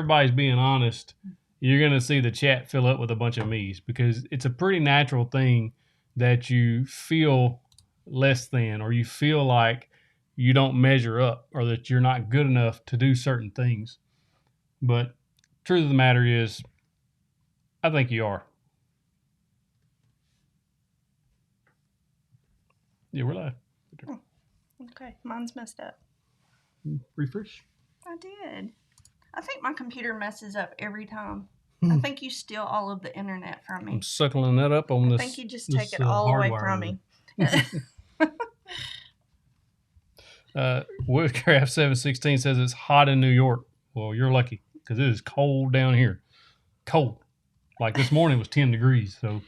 everybody's being honest, you're going to see the chat fill up with a bunch of me's because it's a pretty natural thing that you feel less than or you feel like you don't measure up or that you're not good enough to do certain things. But truth of the matter is, I think you are. Yeah, we're live. Oh, okay, mine's messed up. Refresh. I did. I think my computer messes up every time. I think you steal all of the internet from me. I'm suckling that up on this. I think you just take it all away from me. Woodcraft 716 says it's hot in New York. Well, you're lucky because it is cold down here. Cold. Like this morning was 10 degrees. So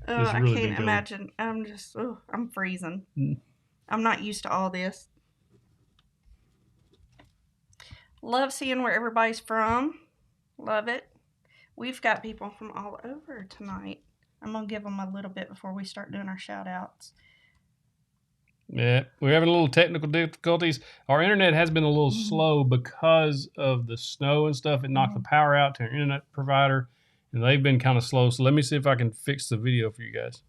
it's really I can't imagine. I'm freezing. I'm not used to all this. Love seeing where everybody's from. Love it. We've got people from all over tonight. I'm going to give them a little bit before we start doing our shout outs. Yeah, we're having a little technical difficulties. Our internet has been a little slow because of the snow and stuff. It knocked the power out to our internet provider, and they've been kind of slow. So let me see if I can fix the video for you guys.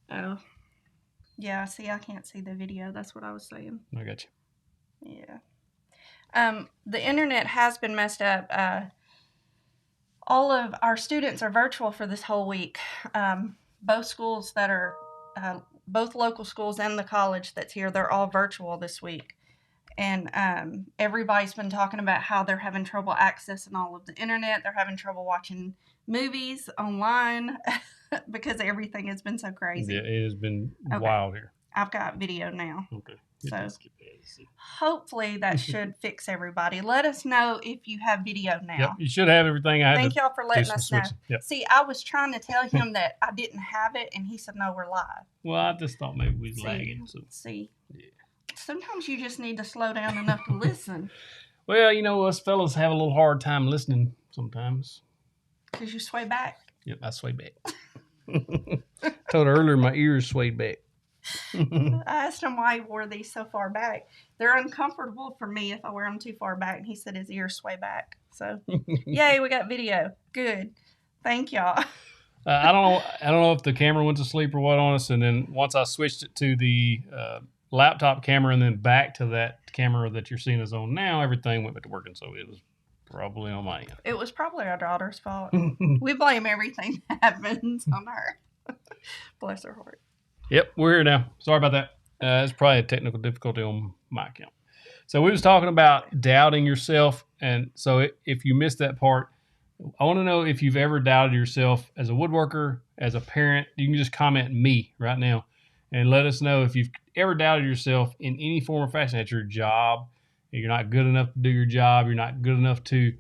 Oh. Yeah, see, I can't see the video. That's what I was saying. I got you. Yeah. The internet has been messed up. All of our students are virtual for this whole week. Both schools that are, both local schools and the college that's here, they're all virtual this week. And everybody's been talking about how they're having trouble accessing all of the internet. They're having trouble watching movies online because everything has been so crazy. Yeah, it has been wild here. I've got video now. Okay. So hopefully that should fix everybody. Let us know if you have video now. Yep, you should have everything. Thank y'all for letting us know. Yep. See, I was trying to tell him that I didn't have it, and he said, no, we're live. Well, I just thought maybe we was lagging. So. See. Yeah. Sometimes you just need to slow down enough to listen. Well, you know, us fellas have a little hard time listening sometimes. Because you sway back. Yep, I sway back. Told her earlier my ears swayed back. I asked him why he wore these so far back. They're uncomfortable for me if I wear them too far back. And he said his ears sway back. So, yay, we got video. Good. Thank y'all. I don't know if the camera went to sleep or what on us. And then once I switched it to the laptop camera and then back to that camera that you're seeing us on now, everything went back to working. So it was probably on my end. It was probably our daughter's fault. We blame everything that happens on her. Bless her heart. Yep, we're here now. Sorry about that. It's probably a technical difficulty on my account. So we was talking about doubting yourself. And so if you missed that part, I want to know if you've ever doubted yourself as a woodworker, as a parent. You can just comment me right now and let us know if you've ever doubted yourself in any form or fashion at your job. You're not good enough to do your job. You're not good enough to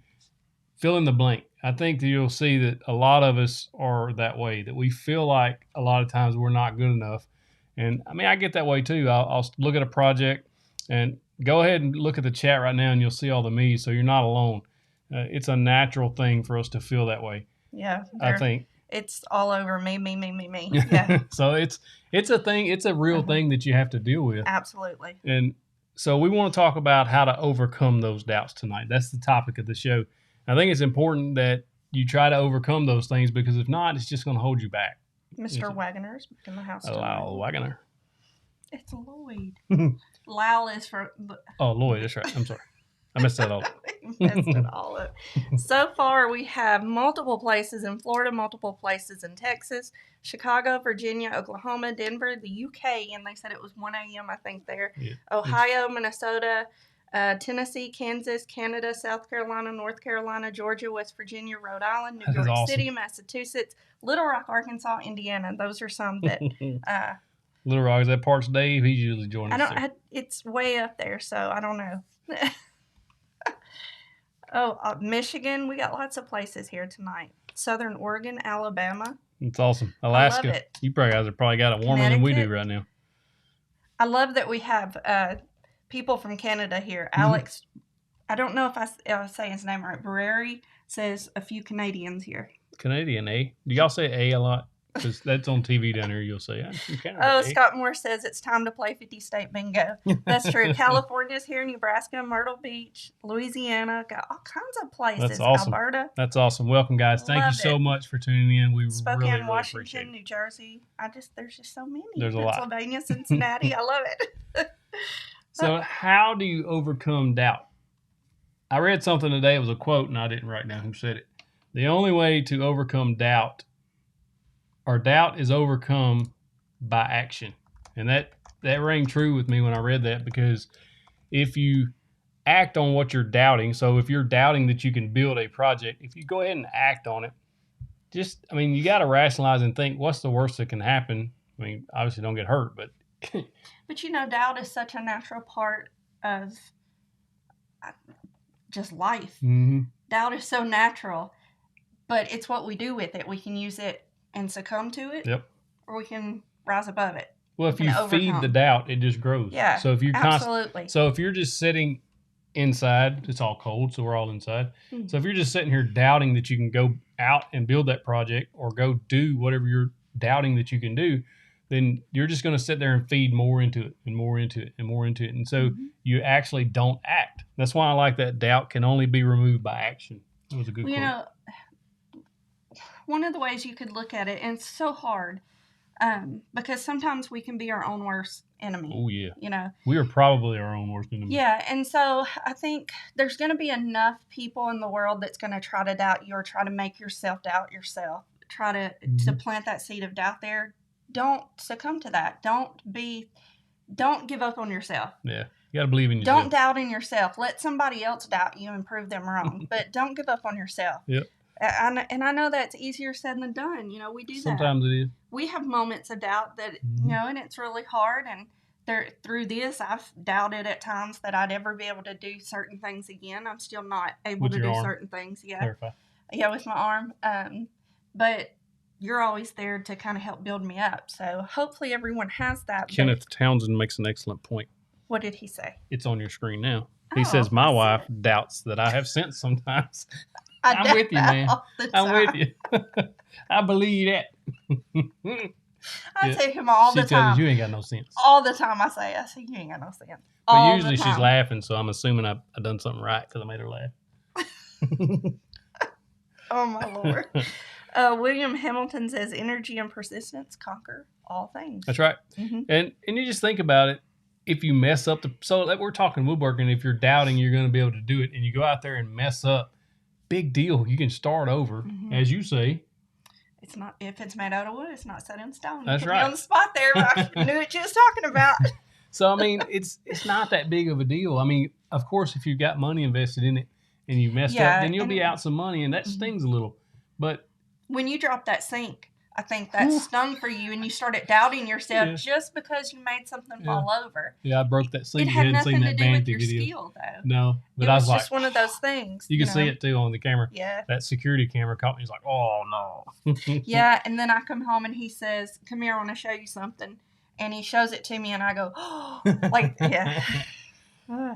fill in the blank. I think that you'll see that a lot of us are that way, that we feel like a lot of times we're not good enough. And I mean, I get that way too. I'll look at a project and go ahead and look at the chat right now and you'll see all the me's. So you're not alone. It's a natural thing for us to feel that way. Yeah. I think. It's all over me. Yeah. So it's a thing. It's a real thing that you have to deal with. Absolutely. And so we want to talk about how to overcome those doubts tonight. That's the topic of the show. I think it's important that you try to overcome those things because if not, it's just going to hold you back. Mr. Wagner's in the house. Lyle Wagner. It's Lloyd. Lyle is for... Oh, Lloyd. That's right. I'm sorry. I messed that all up. Messed it all up. So far, we have multiple places in Florida, multiple places in Texas, Chicago, Virginia, Oklahoma, Denver, the UK, and they said it was 1 a.m., I think, there. Yeah. Ohio, Minnesota, Tennessee, Kansas, Canada, South Carolina, North Carolina, Georgia, West Virginia, Rhode Island, New York City, Massachusetts, Little Rock, Arkansas, Indiana. Those are some that... Little Rock, is that Parks Dave? He's usually joining us. It's way up there, so I don't know. Michigan. We got lots of places here tonight. Southern Oregon, Alabama. It's awesome. Alaska. I love it. You guys have probably got it warmer than we do right now. I love that we have people from Canada here. Alex, I don't know if I say his name right. Barreri says a few Canadians here. Canadian, eh? Do y'all say A lot? because that's on TV down here. You'll say, Oh, Scott Moore says it's time to play 50 state bingo. That's true. California's here, Nebraska, Myrtle Beach, Louisiana, got all kinds of places. That's awesome. Alberta. That's awesome. Welcome, guys. Thank you so much for tuning in. We Spokane, really Washington, appreciate it. New Jersey. There's just so many. There's a lot. Pennsylvania, Cincinnati. I love it. So how do you overcome doubt? I read something today. It was a quote, and I didn't write down who said it. The only way to overcome doubt, or doubt is overcome by action. And that rang true with me when I read that, because if you act on what you're doubting, so if you're doubting that you can build a project, if you go ahead and act on it, you got to rationalize and think, what's the worst that can happen? I mean, obviously don't get hurt, but. But doubt is such a natural part of just life. Mm-hmm. Doubt is so natural, but it's what we do with it. We can use it and succumb to it. Yep. Or we can rise above it. Well, if you feed the doubt, it just grows. Yeah. So if you're absolutely. So if you're just sitting inside, it's all cold, so we're all inside. Mm-hmm. So if you're just sitting here doubting that you can go out and build that project or go do whatever you're doubting that you can do, then you're just going to sit there and feed more into it and more into it and more into it. And so you actually don't act. That's why I like that doubt can only be removed by action. That was a good quote. One of the ways you could look at it, and it's so hard, because sometimes we can be our own worst enemy. Oh, yeah. We are probably our own worst enemy. Yeah, and so I think there's going to be enough people in the world that's going to try to doubt you or try to make yourself doubt yourself. Try to plant that seed of doubt there. Don't succumb to that. Don't give up on yourself. Yeah. You got to believe in yourself. Don't doubt in yourself. Let somebody else doubt you and prove them wrong. But don't give up on yourself. Yep. And I know that's easier said than done. We do that. Sometimes it is. We have moments of doubt that, and it's really hard. And through this, I've doubted at times that I'd ever be able to do certain things again. I'm still not able to do certain things. Yeah. Clarify. Yeah, with my arm. But you're always there to kind of help build me up. So hopefully everyone has that. Kenneth Townsend makes an excellent point. What did he say? It's on your screen now. He says, my wife doubts that I have sense sometimes. I'm with you, man. I'm with you. I believe that. I tell him all the time. She tells you ain't got no sense. All the time I say you ain't got no sense. But usually she's laughing, so I'm assuming I've done something right because I made her laugh. Oh, my Lord. William Hamilton says, energy and persistence conquer all things. That's right. Mm-hmm. And you just think about it. If you mess up, so we're talking woodworking, if you're doubting you're going to be able to do it and you go out there and mess up, big deal. You can start over, as you say. It's not, if it's made out of wood, it's not set in stone. That's Put right. me on the spot there. I knew what you was talking about. So, it's not that big of a deal. Of course, if you've got money invested in it and you messed up, then you'll be out some money, and that stings a little. But when you drop that sink, I think that stung for you, and you started doubting yourself just because you made something fall over. Yeah, I broke that sink. It had nothing to do with your skill, though. No, but it was just one of those things. You can see it too on the camera. Yeah, that security camera caught me. He's like, "Oh no." Yeah, and then I come home and he says, "Come here, I want to show you something," and he shows it to me, and I go, "Oh,"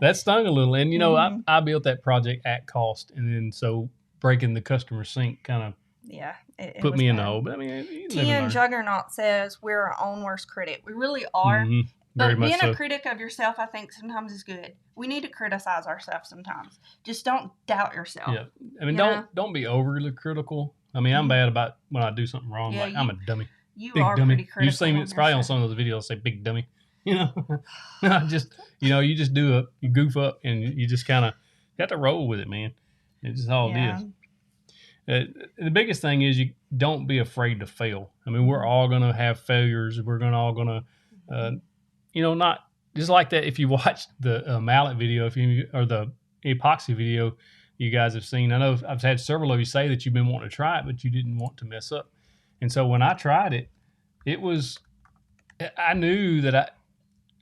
That stung a little, and I built that project at cost, and then so breaking the customer sink kind of. Yeah, it put me in the hole. But Tian Juggernaut says we're our own worst critic. We really are. But being a critic of yourself, I think, sometimes is good. We need to criticize ourselves sometimes. Just don't doubt yourself. Yeah, don't be overly critical. I'm bad about when I do something wrong. Yeah, I'm a dummy. You big are dummy. Pretty critical. You've seen it's probably on some of those videos say big dummy. You just do you goof up, and you just kind of got to roll with it, man. It's just all it is. The biggest thing is you don't be afraid to fail. We're all going to have failures. We're all going to, not just like that. If you watch the mallet video, or the epoxy video you guys have seen, I know I've had several of you say that you've been wanting to try it, but you didn't want to mess up. And so when I tried it, I knew that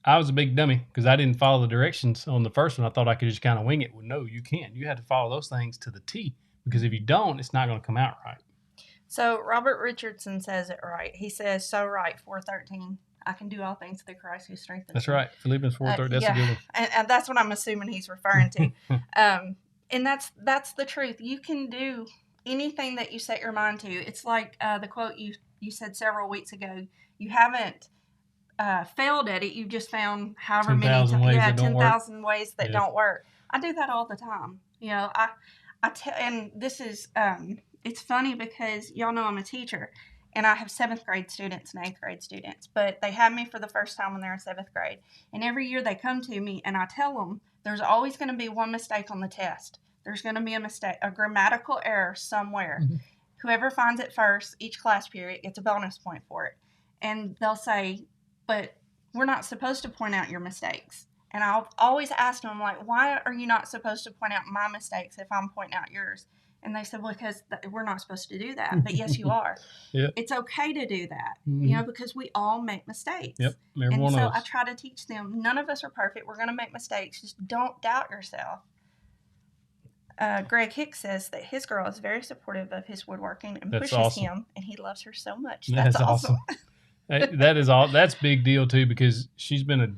I was a big dummy because I didn't follow the directions on the first one. I thought I could just kind of wing it. Well, no, you can't. You had to follow those things to the T. Because if you don't, it's not going to come out right. So Robert Richardson says it right. He says, so right, 4:13. I can do all things through Christ who strengthens me. That's right. Philippians 4:13. That's a good one. And that's what I'm assuming he's referring to. And that's the truth. You can do anything that you set your mind to. It's like the quote you you said several weeks ago, you haven't failed at it. You've just found however 10,000 ways that don't work. 10,000 ways that don't work. I do that all the time. You know, and this is, it's funny because y'all know I'm a teacher, and I have 7th grade students and 8th grade students, but they had me for the first time when they're in 7th grade. And every year they come to me and I tell them there's always going to be one mistake on the test. There's going to be a mistake, a grammatical error somewhere. Mm-hmm. Whoever finds it first, each class period gets a bonus point for it. And they'll say, but we're not supposed to point out your mistakes. And I'll always ask them, like, why are you not supposed to point out my mistakes if I'm pointing out yours? And they said, well, because we're not supposed to do that. But yes, you are. Yep. It's okay to do that, you know, because we all make mistakes. Yep. And so I try to teach them, none of us are perfect. We're going to make mistakes. Just don't doubt yourself. Greg Hicks says that his girl is very supportive of his woodworking and pushes him, and he loves her so much. That's awesome. That is all. That's a big deal too, because she's been a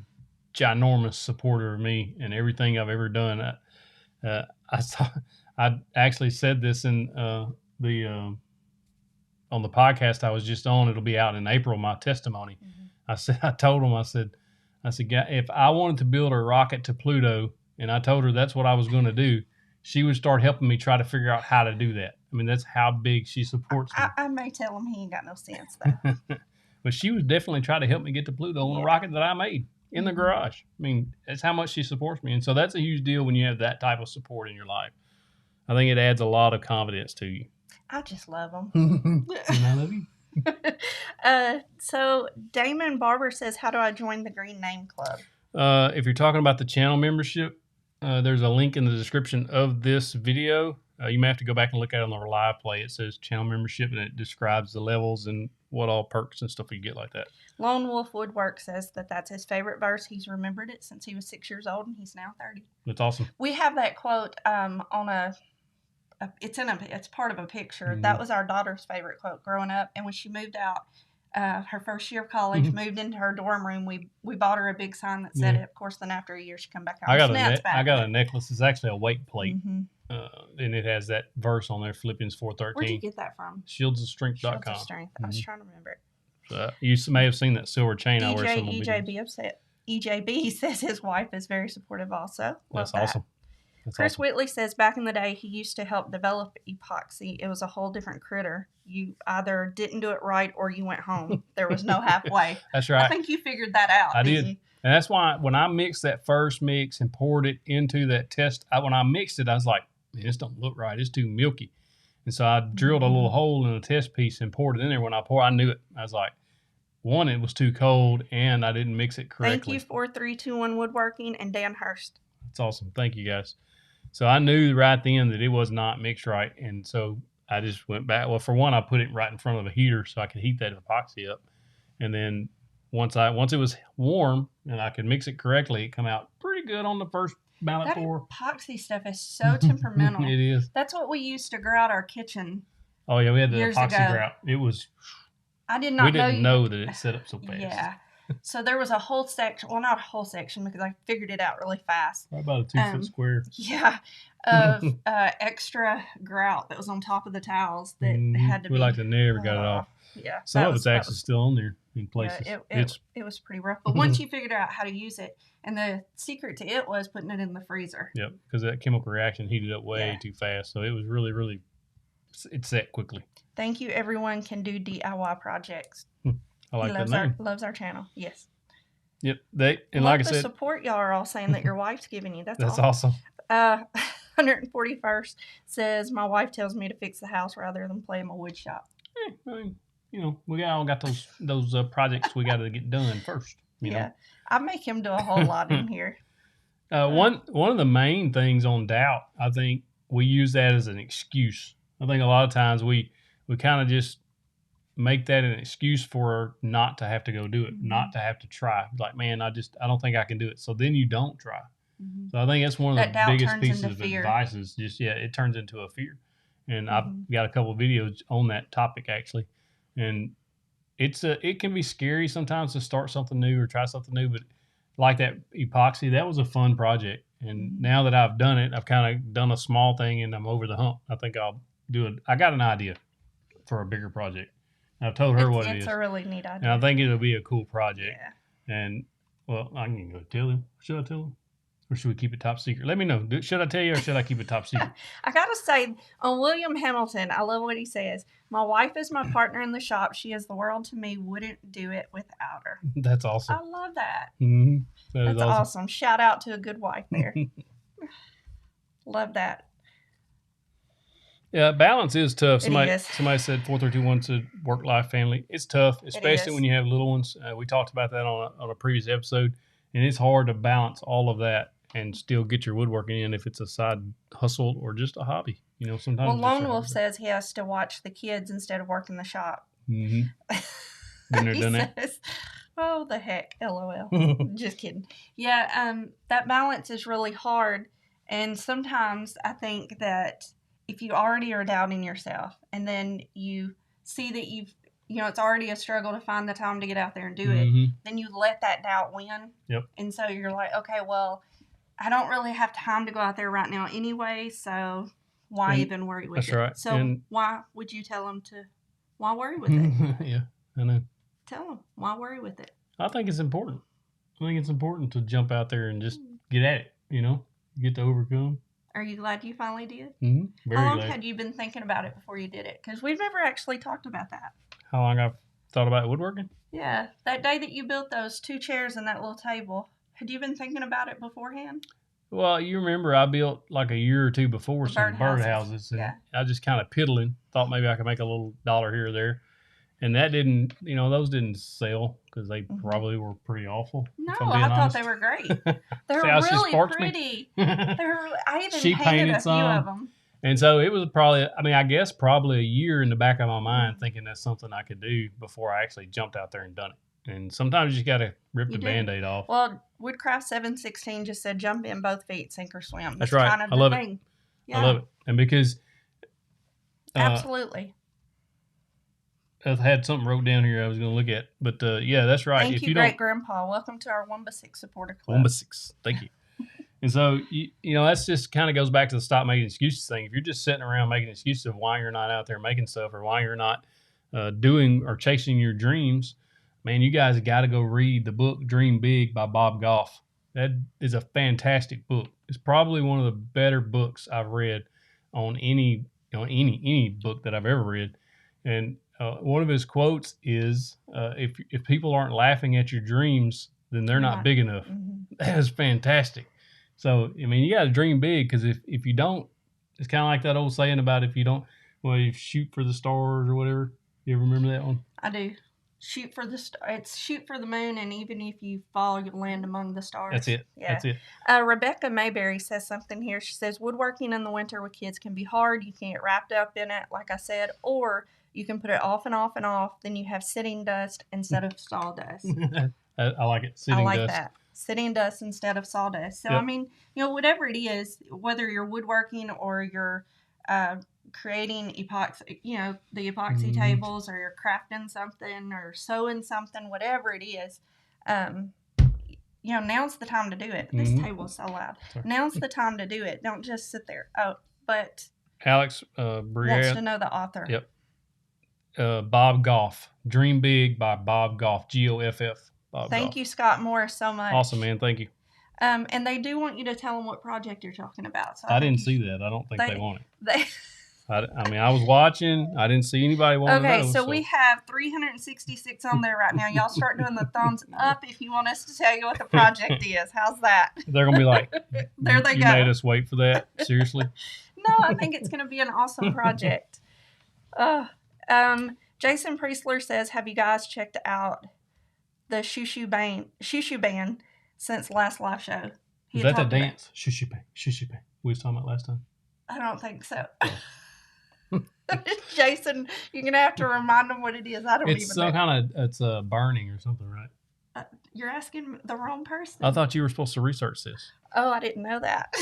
ginormous supporter of me and everything I've ever done. I actually said this in on the podcast I was just on. It'll be out in April. My testimony. Mm-hmm. I told him, I said, if I wanted to build a rocket to Pluto, and I told her that's what I was going to do, she would start helping me try to figure out how to do that. I mean, that's how big she supports me. I may tell him he ain't got no sense though. But she would definitely try to help me get to Pluto on a rocket that I made in the garage. I mean, that's how much she supports me. And so that's a huge deal when you have that type of support in your life. I think it adds a lot of confidence to you. I just love them. And I love you. So Damon Barber says, how do I join the Green Name Club? If you're talking about the channel membership, there's a link in the description of this video. You may have to go back and look at it on the live play. It says channel membership, and it describes the levels and what all perks and stuff you get like that. Lone Wolf Woodwork says that that's his favorite verse. He's remembered it since he was 6 years old, and he's now 30. That's awesome. We have that quote on it's part of a picture. Mm-hmm. That was our daughter's favorite quote growing up. And when she moved out, her first year of college, moved into her dorm room, we bought her a big sign that said it. Of course, then after a year, she come back out. I got a necklace. It's actually a weight plate. Mm-hmm. And it has that verse on there, Philippians 4:13. Where'd you get that from? Shieldsofstrength.com. Shields of Strength. I was trying to remember it. So you may have seen that silver chain I wear. EJB says his wife is very supportive also. That's awesome. Chris Whitley says back in the day he used to help develop epoxy. It was a whole different critter. You either didn't do it right or you went home. There was no halfway. That's right. I think you figured that out. I did. And that's why when I mixed that first mix and poured it into that test, when I mixed it, I was like, man, this don't look right. It's too milky. And so I drilled a little hole in the test piece and poured it in there. When I poured, I knew it. I was like, one, it was too cold, and I didn't mix it correctly. Thank you, 4321 Woodworking and Dan Hurst. That's awesome. Thank you, guys. So I knew right then that it was not mixed right, and so I just went back. Well, for one, I put it right in front of a heater so I could heat that epoxy up, and then once it was warm and I could mix it correctly, it come out pretty good on the first ballot pour. Epoxy stuff is so temperamental. It is. That's what we used to grout our kitchen. Oh yeah, we had the epoxy grout. It was. I did not. We didn't know that it set up so fast. Yeah. So there was a whole section, well, not a whole section because I figured it out really fast. Right about a 2-foot square. Yeah, of extra grout that was on top of the towels that had to be. We like to never got it off. Yeah. Some of it's actually still on there in places. Yeah, it was pretty rough. But once you figured out how to use it, and the secret to it was putting it in the freezer. Yep, because that chemical reaction heated up way too fast. So it was really, really, it set quickly. Thank you, everyone can do DIY projects. I like that name. Loves our channel. Yes. Yep. Like I said, support y'all are all saying that your wife's giving you. That's awesome. 141st says my wife tells me to fix the house rather than play in my wood shop. I mean, we all got those projects we got to get done first. You know? I make him do a whole lot in here. One of the main things on doubt, I think we use that as an excuse. I think a lot of times we kind of just make that an excuse for not to have to go do it, not to have to try. Like, man, I don't think I can do it. So then you don't try. Mm-hmm. So I think that's one of the biggest pieces of advice is just, it turns into a fear. And I've got a couple of videos on that topic actually. And it can be scary sometimes to start something new or try something new, but like that epoxy, that was a fun project. And now that I've done it, I've kind of done a small thing and I'm over the hump. I think I got an idea for a bigger project. I've told her what it is. It's a really neat idea. And I think it'll be a cool project. Yeah. And, well, I can go tell him. Should I tell him? Or should we keep it top secret? Let me know. Should I tell you or should I keep it top secret? I got to say, on William Hamilton, I love what he says. My wife is my partner in the shop. She is the world to me. Wouldn't do it without her. That's awesome. I love that. Mm-hmm. That's awesome. Shout out to a good wife there. Love that. Yeah, balance is tough. Somebody is. said 431 said work-life family. It's tough, especially when you have little ones. We talked about that on a previous episode, and it's hard to balance all of that and still get your woodworking in if it's a side hustle or just a hobby. You know, sometimes. Well, Lone Wolf says he has to watch the kids instead of working the shop. Mm-hmm. Been there, done that. Says, oh, the heck, LOL. Just kidding. Yeah, that balance is really hard, and sometimes I think that if you already are doubting yourself and then you see that it's already a struggle to find the time to get out there and do it, then you let that doubt win. Yep. And so you're like, okay, well, I don't really have time to go out there right now anyway, so why even worry with it? That's right. So why would you tell them why worry with it? Yeah, I know. Tell them, why worry with it? I think it's important. I think it's important to jump out there and just get at it, get to overcome. Are you glad you finally did? Mm-hmm. Very How long glad. had you been thinking about it before you did it? Because we've never actually talked about that. How long I've thought about woodworking? Yeah. That day that you built those 2 chairs and that little table, had you been thinking about it beforehand? Well, you remember I built like a year or two before some birdhouses. And yeah. I just kind of piddling, thought maybe I could make a little dollar here or there. And that didn't, those didn't sell because they probably were pretty awful. No, I thought they were great. They're really pretty. I even painted a few of them. And so it was probably, I guess probably a year in the back of my mind thinking that's something I could do before I actually jumped out there and done it. And sometimes you just got to rip the Band-Aid off. Well, Woodcraft 716 just said jump in both feet, sink or swim. That's right. Kind of I love thing. it. Yeah. I love it. And because... Absolutely. I had something wrote down here I was going to look at. But, yeah, that's right. Thank you, Great-Grandpa. Welcome to our Wumba 6 supporter club. Wumba 6. Thank you. And so, that's just kind of goes back to the stop making excuses thing. If you're just sitting around making excuses of why you're not out there making stuff or why you're not doing or chasing your dreams, man, you guys got to go read the book Dream Big by Bob Goff. That is a fantastic book. It's probably one of the better books I've read on any book that I've ever read. And one of his quotes is, if people aren't laughing at your dreams, then they're not big enough. Mm-hmm. That is fantastic. So, you got to dream big because if you don't, it's kind of like that old saying about if you don't, you shoot for the stars or whatever. You ever remember that one? I do. Shoot for the moon, and even if you fall, you'll land among the stars. That's it. Yeah. That's it. Rebecca Mayberry says something here. She says, woodworking in the winter with kids can be hard. You can get wrapped up in it, like I said, or you can put it off and off and off. Then you have sitting dust instead of sawdust. I like it. I like that. Sitting dust instead of sawdust. So, yep. Whatever it is, whether you're woodworking or you're creating epoxy, the epoxy tables, or you're crafting something or sewing something, whatever it is, now's the time to do it. This table's so loud. Sorry. Now's the time to do it. Don't just sit there. Oh, but Alex Briere wants to know the author. Yep. Bob Goff. Dream Big by Bob Goff. Goff. Thank you, Scott Morris, so much. Awesome, man. Thank you. And they do want you to tell them what project you're talking about. So I didn't see that. I don't think they want it. I was watching. I didn't see anybody want to know. Okay, so we have 366 on there right now. Y'all start doing the thumbs up if you want us to tell you what the project is. How's that? They're going to be like, there they you go. made us wait for that? Seriously? No, I think it's going to be an awesome project. Jason Priestler says, have you guys checked out the Shoo Shoo Band since last live show? Is that the dance? Shoo Shoo Band. We was talking about last time. I don't think so. Jason, you're going to have to remind them what it is. I don't even know. It's some kind of, it's burning or something, right? You're asking the wrong person. I thought you were supposed to research this. Oh, I didn't know that.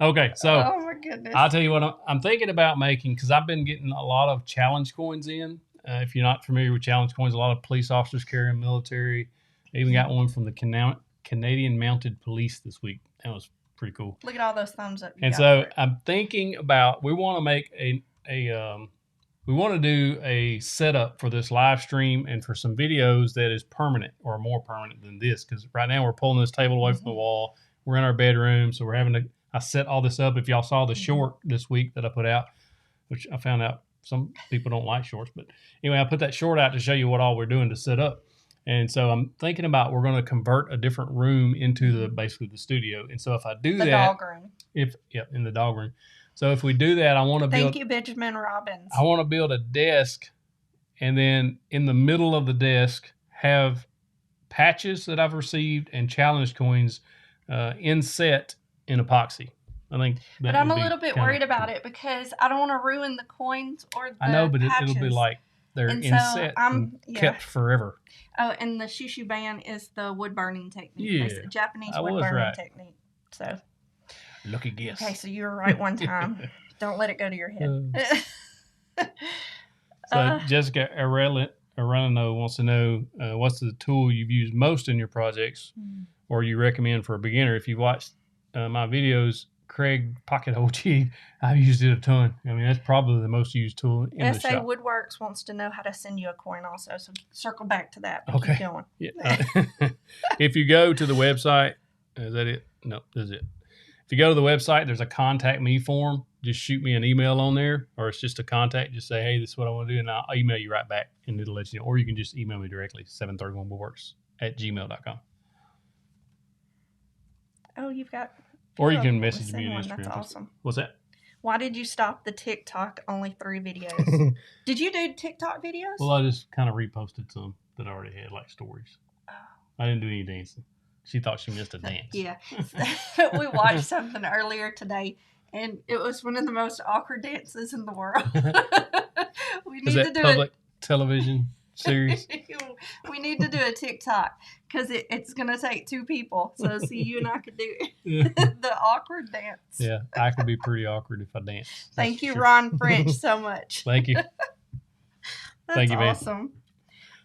Okay, so oh my goodness. I'll tell you what I'm thinking about making, because I've been getting a lot of challenge coins in. If you're not familiar with challenge coins, a lot of police officers carry them, military. I even got one from the Canadian Mounted Police this week. That was pretty cool. Look at all those thumbs up. And so I'm thinking about, we want to make we want to do a setup for this live stream and for some videos that is permanent or more permanent than this. Because right now we're pulling this table away from the wall. We're in our bedroom, so we're having to. I set all this up. If y'all saw the short this week that I put out, which I found out some people don't like shorts, but anyway, I put that short out to show you what all we're doing to set up. And so I'm thinking about we're going to convert a different room into basically the studio. And so if I do the dog room, in the dog room. So if we do that, I want to build. Thank you, Benjamin Robbins. I want to build a desk, and then in the middle of the desk have patches that I've received and challenge coins inset in epoxy. I think. But I'm a little bit worried about it because I don't want to ruin the coins or the I know, but patches. It'll be like they're inset and kept forever. Oh, and the shushu band is the wood burning technique. Yeah, it's a Japanese wood burning technique. So, lucky guess. Okay, so you were right one time. Don't let it go to your head. So Jessica Arellano wants to know what's the tool you've used most in your projects, or you recommend for a beginner. If you've watched my videos, Craig Pocket Hole G, I've used it a ton. I mean, that's probably the most used tool in the shop. SA Woodworks wants to know how to send you a coin also, so circle back to that. Okay. Keep going. Yeah. If you go to the website, is that it? No, that's it. If you go to the website, there's a contact me form. Just shoot me an email on there, or it's just a contact. Just say, hey, this is what I want to do, and I'll email you right back, and it'll let you know. Or you can just email me directly, 731woodworks@gmail.com. Oh, you've got... Or you can message me on Instagram. That's awesome. What's that? Why did you stop the TikTok only 3 videos? Did you do TikTok videos? Well, I just kind of reposted some that I already had, like stories. Oh. I didn't do any dancing. She thought she missed a dance. Yeah. We watched something earlier today, and it was one of the most awkward dances in the world. We need to do public television series? We need to do a TikTok because it's going to take 2 people. So see, you and I could do the awkward dance. Yeah, I could be pretty awkward if I dance. Thank you, Ron French, so much. Thank you. That's awesome.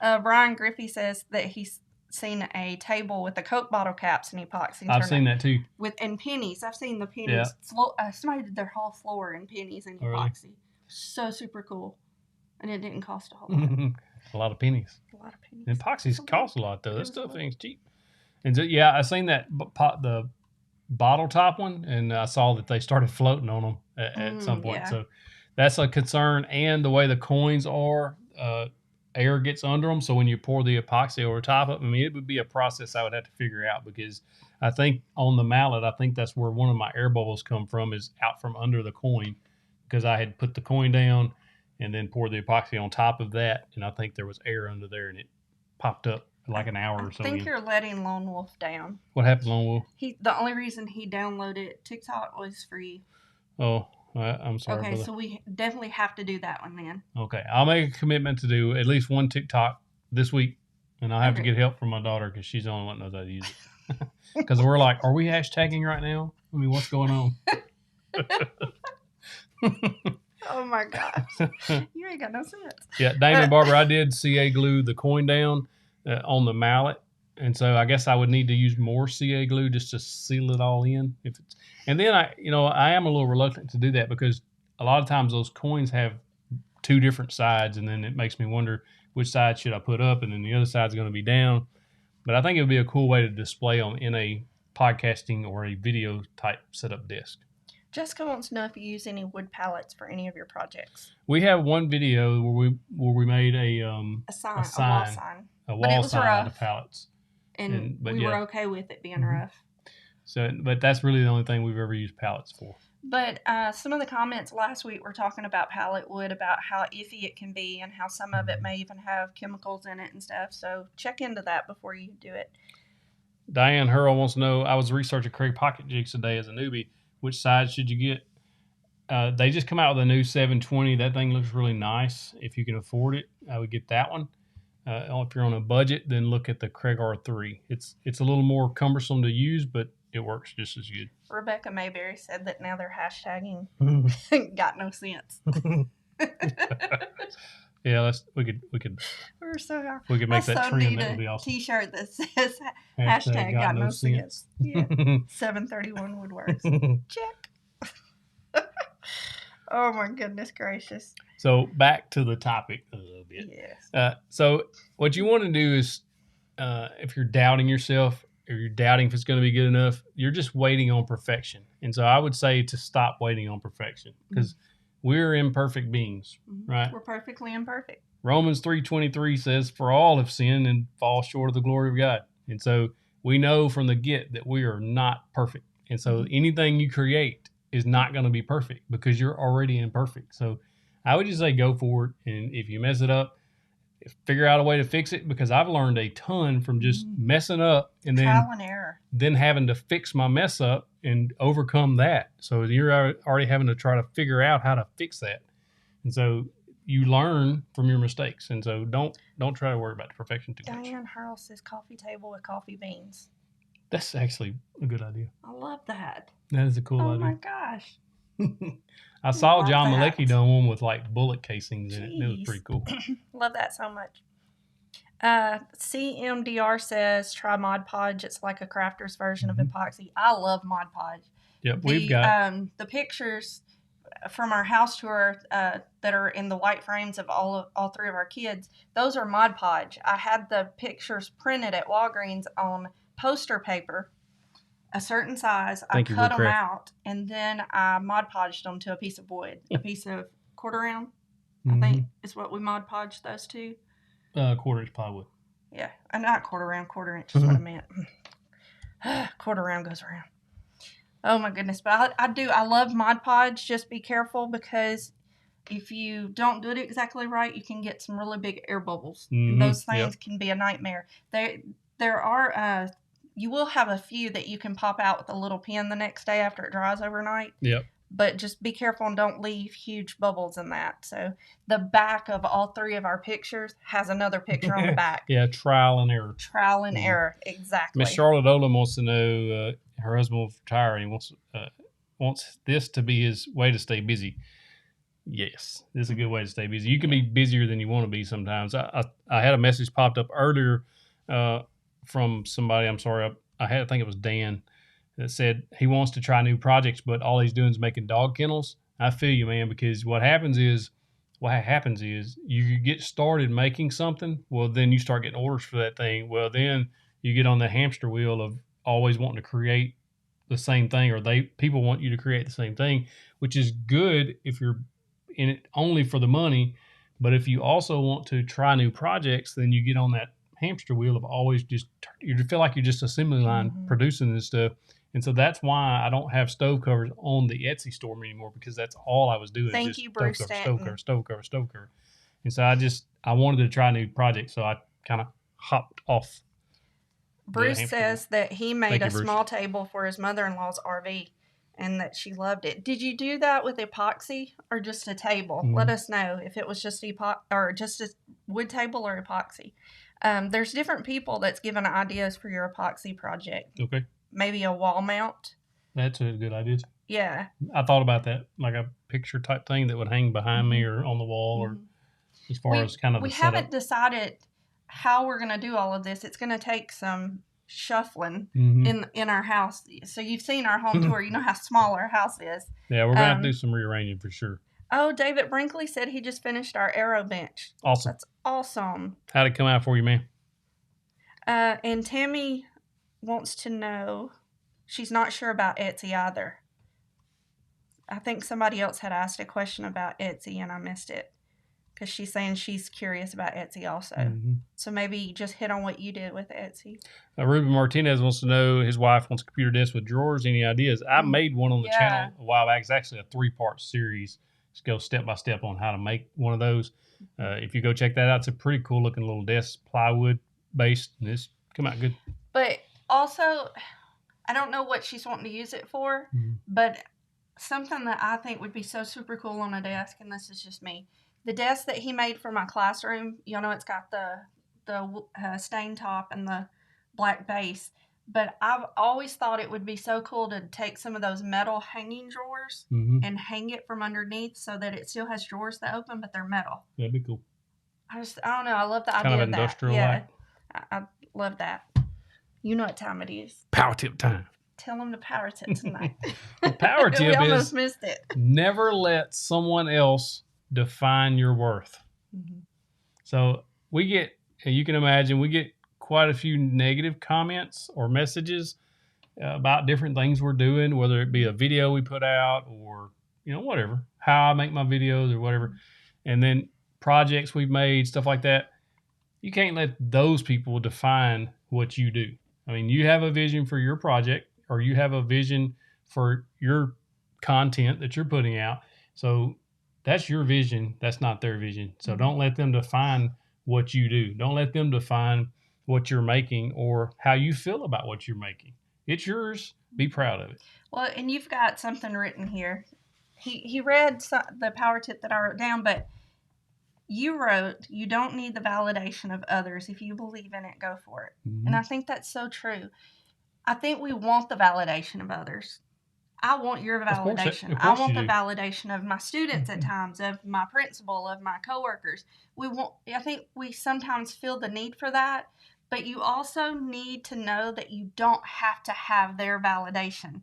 Brian Griffey says that he's seen a table with the Coke bottle caps and epoxy. I've seen that too. And pennies. I've seen the pennies. Yeah. Somebody did their whole floor in pennies and epoxy. Really? So super cool. And it didn't cost a whole lot. A lot of pennies. A lot of pennies. And epoxies cost a lot though. That stuff ain't cheap. And so, yeah, I seen that the bottle top one, and I saw that they started floating on them at some point. Yeah. So that's a concern. And the way the coins are, air gets under them. So when you pour the epoxy over top of them, I mean, it would be a process I would have to figure out, because I think on the mallet, I think that's where one of my air bubbles come from, is out from under the coin, because I had put the coin down and then poured the epoxy on top of that, and I think there was air under there, and it popped up like an hour or so. I think you're letting Lone Wolf down. What happened, Lone Wolf? The only reason he downloaded TikTok was free. Oh, I'm sorry. Okay, brother. So we definitely have to do that one then. Okay, I'll make a commitment to do at least one TikTok this week, and I'll have to get help from my daughter, because she's the only one that knows how to use it. Because we're like, are we hashtagging right now? I mean, what's going on? Oh my gosh. You ain't got no sense. Yeah, Damon Barber, I did CA glue the coin down on the mallet. And so I guess I would need to use more CA glue just to seal it all in. And then I am a little reluctant to do that, because a lot of times those coins have 2 different sides, and then it makes me wonder which side should I put up, and then the other side's going to be down. But I think it would be a cool way to display them in a podcasting or a video type setup desk. Jessica wants to know if you use any wood pallets for any of your projects. We have one video where we made a wall sign out of pallets, and we were okay with it being rough. So, but that's really the only thing we've ever used pallets for. But some of the comments last week were talking about pallet wood, about how iffy it can be, and how some of it may even have chemicals in it and stuff. So check into that before you do it. Diane Hurl wants to know, I was researching Craig pocket jigs today as a newbie. Which side should you get? They just come out with a new 720. That thing looks really nice. If you can afford it, I would get that one. If you're on a budget, then look at the Craig R3. It's a little more cumbersome to use, but it works just as good. Rebecca Mayberry said that now they're hashtagging got no sense. Yeah, we could We're so we could make that trend. That would be awesome. T-shirt that says hashtag got no sense. Yeah. 731 Woodworks. Check. Oh my goodness gracious. So back to the topic a little bit. Yes. So what you want to do is, if you're doubting yourself or you're doubting if it's going to be good enough, you're just waiting on perfection. And so I would say to stop waiting on perfection because we're imperfect beings, right? We're perfectly imperfect. Romans 3:23 says, "For all have sinned and fall short of the glory of God." And so we know from the get that we are not perfect. And so anything you create is not going to be perfect because you're already imperfect. So I would just say go for it. And if you mess it up, figure out a way to fix it, because I've learned a ton from just messing up and Trial and error. then having to fix my mess up and overcome that. So you're already having to try to figure out how to fix that. And so you learn from your mistakes. And so don't try to worry about the perfection too much. Diane Hurl says coffee table with coffee beans. That's actually a good idea. I love that. That is a cool idea. Oh my gosh. I saw Love John that. Malecki done one with like bullet casings in it. And it was pretty cool. Love that so much. CMDR says try Mod Podge. It's like a crafter's version of epoxy. I love Mod Podge. Yep, we've got the pictures from our house tour that are in the white frames of all three of our kids. Those are Mod Podge. I had the pictures printed at Walgreens on poster paper, a certain size. I cut them out, and then I Mod Podged them to a piece of wood, a piece of quarter round. I think is what we Mod Podged those to. Quarter-inch plywood. Yeah, not quarter round, quarter inch is what I meant. Quarter round goes around. Oh my goodness, but I love Mod Podge. Just be careful, because if you don't do it exactly right, you can get some really big air bubbles. And those things can be a nightmare. There are you will have a few that you can pop out with a little pin the next day after it dries overnight. Yep. But just be careful and don't leave huge bubbles in that. So the back of all three of our pictures has another picture on the back. Yeah, trial and error. Trial and error, exactly. Miss Charlotte Olam wants to know, her husband will retire and he wants this to be his way to stay busy. Yes, this is a good way to stay busy. You can be busier than you want to be sometimes. I had a message popped up earlier from somebody. I'm sorry, I think it was Dan, that said he wants to try new projects, but all he's doing is making dog kennels. I feel you, man, because what happens is you get started making something. Well, then you start getting orders for that thing. Well, then you get on the hamster wheel of always wanting to create the same thing, or people want you to create the same thing, which is good if you're in it only for the money. But if you also want to try new projects, then you get on that hamster wheel of always you feel like you're just assembly line producing this stuff. And so that's why I don't have stove covers on the Etsy store anymore, because that's all I was doing. Thank you, Bruce Stanton. Stove cover. And so I wanted to try new projects, so I kind of hopped off. Bruce says that he made a small table for his mother-in-law's RV and that she loved it. Did you do that with epoxy or just a table? Let us know if it was just just a wood table or epoxy. There's different people that's given ideas for your epoxy project. Okay. Maybe a wall mount. That's a good idea. Yeah. I thought about that, like a picture type thing that would hang behind me or on the wall, or as far as kind of the setup. We haven't decided how we're going to do all of this. It's going to take some shuffling in our house. So you've seen our home tour. You know how small our house is. Yeah, we're going to do some rearranging for sure. Oh, David Brinkley said he just finished our Aero bench. Awesome. That's awesome. How'd it come out for you, man? And Tammy wants to know, she's not sure about Etsy either. I think somebody else had asked a question about Etsy and I missed it, because she's saying she's curious about Etsy also. So maybe just hit on what you did with Etsy. Ruben Martinez wants to know, his wife wants a computer desk with drawers. Any ideas? I made one on the channel a while back. It's actually a 3-part series. Just go step by step on how to make one of those. If you go check that out, it's a pretty cool looking little desk, plywood based, and it's come out good. But also, I don't know what she's wanting to use it for, but something that I think would be so super cool on a desk, and this is just me, the desk that he made for my classroom, it's got the stain top and the black base, but I've always thought it would be so cool to take some of those metal hanging drawers and hang it from underneath so that it still has drawers that open, but they're metal. That'd be cool. I don't know. I love the idea of that. Industrial light. I love that. You know what time it is. Power tip time. Tell them the power tip tonight. The power tip we is almost missed it. never let someone else define your worth. Mm-hmm. So we get, you can imagine, we get quite a few negative comments or messages about different things we're doing, whether it be a video we put out or, whatever, how I make my videos or whatever. And then projects we've made, stuff like that. You can't let those people define what you do. I mean, you have a vision for your project or you have a vision for your content that you're putting out. So that's your vision. That's not their vision. So don't let them define what you do. Don't let them define what you're making or how you feel about what you're making. It's yours. Be proud of it. Well, and you've got something written here. He read the power tip that I wrote down, but you wrote, you don't need the validation of others. If you believe in it, go for it. Mm-hmm. And I think that's so true. I think we want the validation of others. I want your validation. Of course I want the do. validation of my students at times, of my principal, of my coworkers. I think we sometimes feel the need for that, but you also need to know that you don't have to have their validation.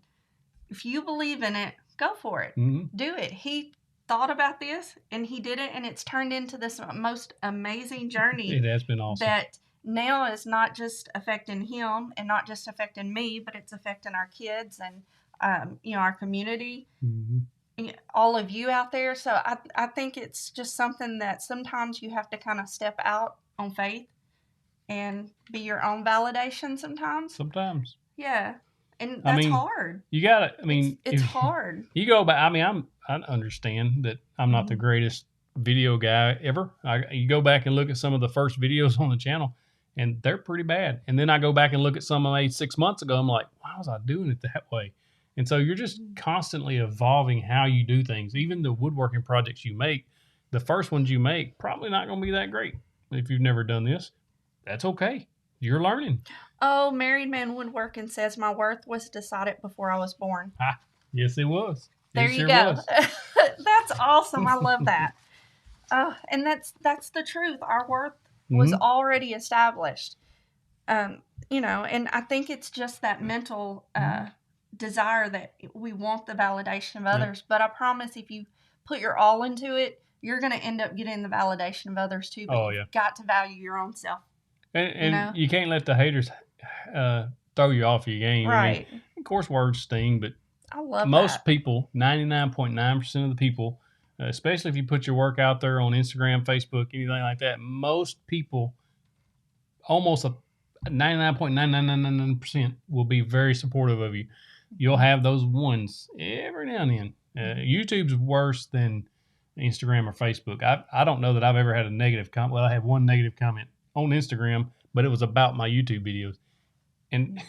If you believe in it, go for it. Mm-hmm. Do it. He thought about this and he did it, and it's turned into this most amazing journey. It has been awesome. That now is not just affecting him and not just affecting me, but it's affecting our kids and our community, mm-hmm. all of you out there. So I think it's just something that sometimes you have to kind of step out on faith and be your own validation sometimes. Yeah. And that's hard. You got to, it's hard. You go back, I understand that I'm not the greatest video guy ever. You go back and look at some of the first videos on the channel, and they're pretty bad. And then I go back and look at some I made 6 months ago. I'm like, why was I doing it that way? And so you're just constantly evolving how you do things. Even the woodworking projects you make, the first ones you make, probably not going to be that great. If you've never done this, that's okay. You're learning. Oh, Married Man Woodworking says my worth was decided before I was born. Yes, it was. There you go. That's awesome. I love that. And that's the truth. Our worth was already established. And I think it's just that mental desire that we want the validation of others. But I promise if you put your all into it, you're going to end up getting the validation of others too. But you've got to value your own self. And you can't let the haters throw you off your game. Right. Of course, words sting, but I love most people, 99.9% of the people, especially if you put your work out there on Instagram, Facebook, anything like that, most people, almost 99.9999% will be very supportive of you. You'll have those ones every now and then. YouTube's worse than Instagram or Facebook. I don't know that I've ever had a negative comment. Well, I had one negative comment on Instagram, but it was about my YouTube videos. And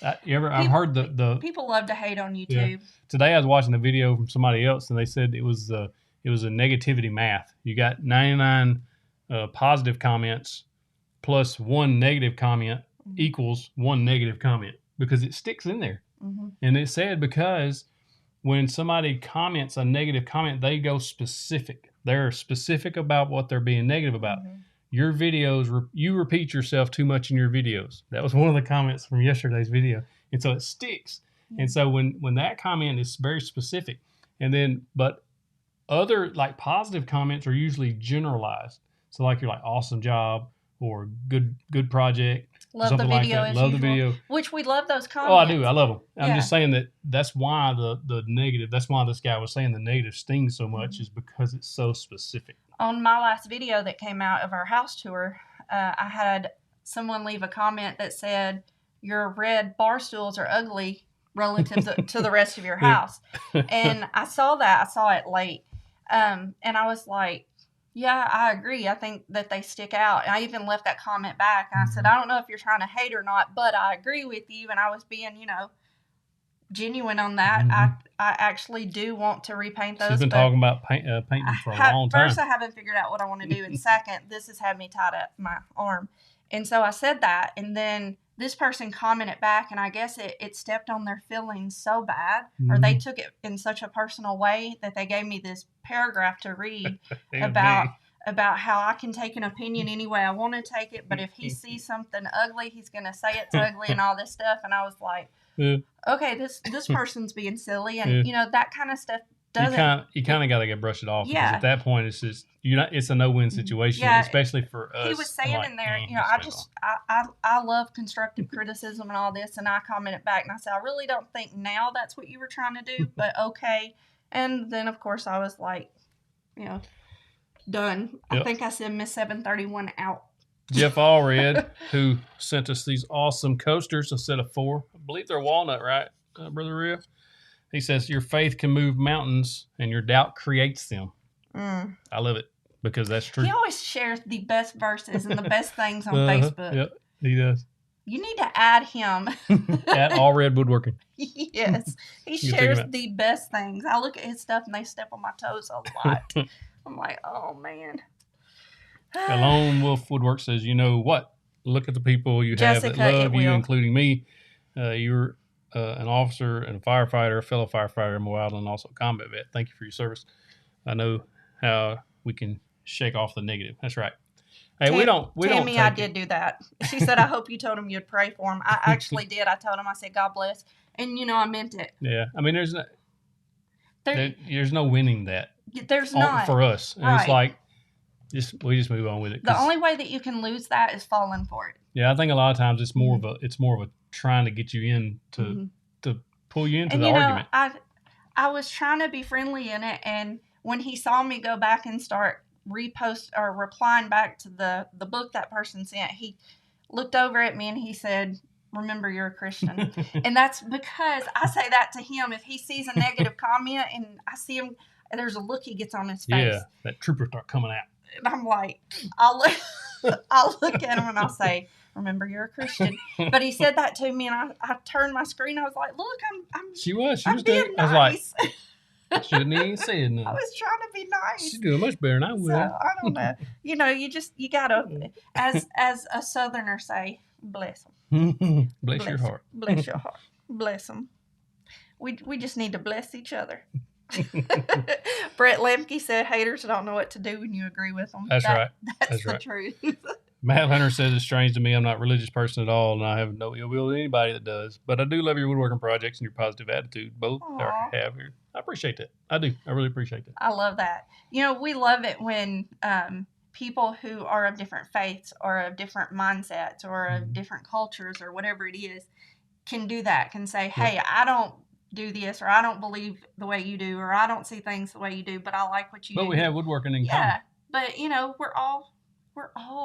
I've heard the people love to hate on YouTube. Yeah. Today I was watching a video from somebody else, and they said it was a negativity math. You got 99 positive comments plus one negative comment equals one negative comment, because it sticks in there. Mm-hmm. And it said because when somebody comments a negative comment, they go specific. They're specific about what they're being negative about. Mm-hmm. Your videos, you repeat yourself too much in your videos. That was one of the comments from yesterday's video. And so it sticks. Mm-hmm. And so when that comment is very specific, but other like positive comments are usually generalized. So like you're like, awesome job or good project. Love the video as Love usual. the video. Which we love those comments. Oh, I do. I love them. I'm just saying that's why the negative, that's why this guy was saying the negative stings so much, is because it's so specific. On my last video that came out of our house tour, I had someone leave a comment that said, your red bar stools are ugly relative to the rest of your house. And I saw that. I saw it late. And I was like, yeah, I agree. I think that they stick out. And I even left that comment back. And I said, I don't know if you're trying to hate or not, but I agree with you. And I was being, genuine on that. I actually do want to repaint those. She's been talking about painting for a long time. First, I haven't figured out what I want to do. And second, this has had me tied up my arm. And so I said that. And then this person commented back, and I guess it stepped on their feelings so bad, or they took it in such a personal way that they gave me this paragraph to read about how I can take an opinion any way I want to take it, but if he sees something ugly, he's going to say it's ugly and all this stuff. And I was like, Yeah. okay, this person's being silly, and that kind of stuff doesn't. You kind of got to brush it off because Yeah. at that point it's just it's a no-win situation, Yeah. especially for us. He was saying like, in there, just I love constructive criticism and all this, and I commented back and I said, I really don't think now that's what you were trying to do, but okay. And then of course I was like, done. Yep. I think I said Miss 731 out. Jeff Allred, who sent us these awesome coasters instead of 4. I believe they're walnut, right, Brother Ria? He says, your faith can move mountains and your doubt creates them. I love it because that's true. He always shares the best verses and the best things on Facebook. Yep, he does. You need to add him. At Allred Woodworking. Yes. He shares the best things. I look at his stuff and they step on my toes a lot. I'm like, oh, man. A Lone Wolf Woodwork says, you know what? Look at the people you have that love you, including me. You're an officer and a firefighter, a fellow firefighter in Wild, and also a combat vet. Thank you for your service. I know how we can shake off the negative. That's right. Hey, Tammy, I did do that. She said, I hope you told him you'd pray for him. I actually did. I told him, I said, God bless. And, I meant it. Yeah. I mean, there's no winning that. There's not. For us. And It's like, we just move on with it. The only way that you can lose that is falling for it. Yeah, I think a lot of times it's more of a trying to get you in to pull you into the argument. I was trying to be friendly in it, and when he saw me go back and start replying back to the book that person sent, he looked over at me and he said, remember, you're a Christian. And that's because I say that to him. If he sees a negative comment and I see him, there's a look he gets on his face. Yeah, that trooper start coming out. And I'm like, I'll look at him and I'll say, remember, you're a Christian. But he said that to me, and I turned my screen. I was like, look, She was being nice. I was like, shouldn't even say nothing. I was trying to be nice. She's doing much better than I would. So, I don't know. You gotta, as a Southerner say, bless them. bless your heart. Bless your heart. Bless them. We just need to bless each other. Brett Lemke said, haters don't know what to do when you agree with them. That's right. That's the truth. Matt Hunter says, it's strange to me. I'm not a religious person at all, and I have no ill will to anybody that does. But I do love your woodworking projects and your positive attitude. Both have here. I appreciate that. I do. I really appreciate that. I love that. We love it when people who are of different faiths or of different mindsets or of different cultures or whatever it is can do that, can say, hey, I don't do this, or I don't believe the way you do, or I don't see things the way you do, but I like what you do. But we have woodworking in common. Yeah, but we're all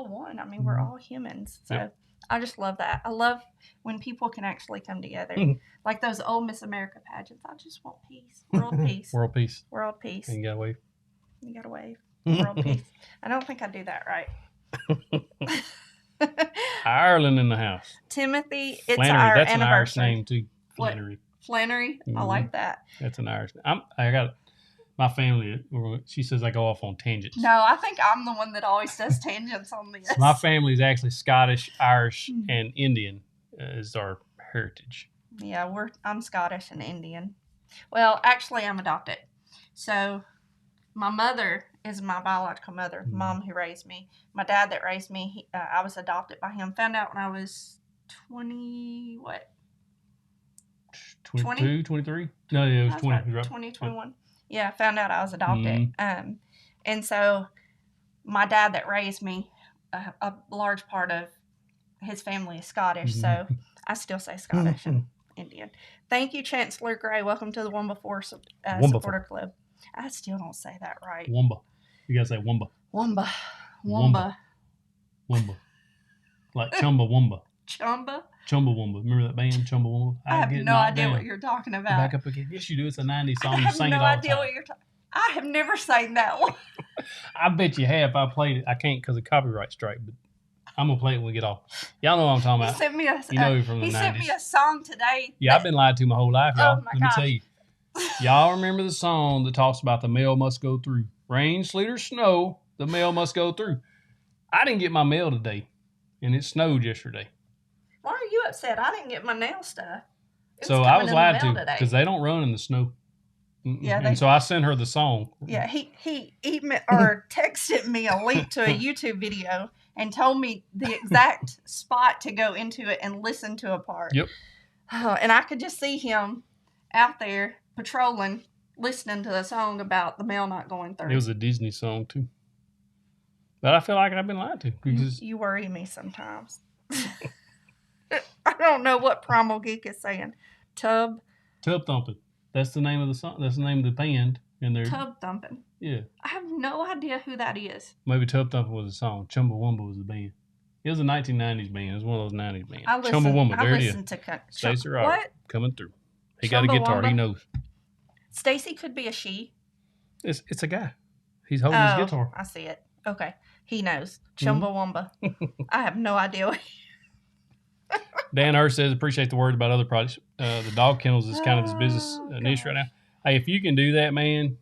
one. I mean, we're all humans. So I just love that. I love when people can actually come together. Like those old Miss America pageants. I just want peace. World peace. World peace. World peace. And you gotta wave. You gotta wave. World peace. I don't think I do that right. Ireland in the house. Timothy, it's Flannery. our That's anniversary. an Irish name too. Flannery. Flannery? I like that. That's an Irish name. I got my family, she says I go off on tangents. No, I think I'm the one that always does tangents on this. My family is actually Scottish, Irish, and Indian is our heritage. Yeah, I'm Scottish and Indian. Well, actually, I'm adopted. So my mother is my biological mother, the mom who raised me. My dad that raised me, I was adopted by him. Found out when I was 22, 23? No, yeah, it was 20. Right. 21. Yeah, found out I was adopted. And so my dad that raised me, a large part of his family is Scottish, so I still say Scottish and Indian. Thank you, Chancellor Gray. Welcome to the Wumba Force Supporter Club. I still don't say that right. Wumba. You gotta say Wumba. Wumba. Wumba. Wumba. Like Chumbawamba. Chumbawamba. Remember that band, Chumbawamba? I have no idea what you're talking about. Back up again. Yes, you do. It's a 90s song. I have no idea what you're talking about. I have never sang that one. I bet you have. I played it. I can't because of copyright strike, but I'm going to play it when we get off. Y'all know what I'm talking about. He sent me a, you know from the 90s. He sent me a song today. Yeah, I've been lied to my whole life, y'all. Oh my Let me tell you. Y'all remember the song that talks about the mail must go through. Rain, sleet, or snow, the mail must go through. I didn't get my mail today, and it snowed yesterday. Why are you upset? I didn't get my nail stuff. So I was lied to because they don't run in the snow. Yeah, and so I sent her the song. Yeah, he emailed or texted me a link to a YouTube video and told me the exact spot to go into it and listen to a part. Yep. And I could just see him out there patrolling, listening to the song about the mail not going through. It was a Disney song too. But I feel like I've been lied to because You worry me sometimes. I don't know what Primal Geek is saying. Tub Thumping. That's the name of the song. That's the name of the band. And they're Tub Thumping. yeah. I have no idea who that is. Maybe Tub Thumping was a song. Chumbawamba was the band. It was a 1990s band. It was one of those 90s bands. Chumbawamba. There it is. Stacey Roberts What? coming through. He got a guitar. He knows. Stacy could be a she. It's a guy. He's holding his guitar. I see it. Okay. He knows. Chumbawamba. I have no idea. Dan Hurst says, appreciate the words about other projects. The dog kennels is kind of his business niche right now. Hey, if you can do that, man,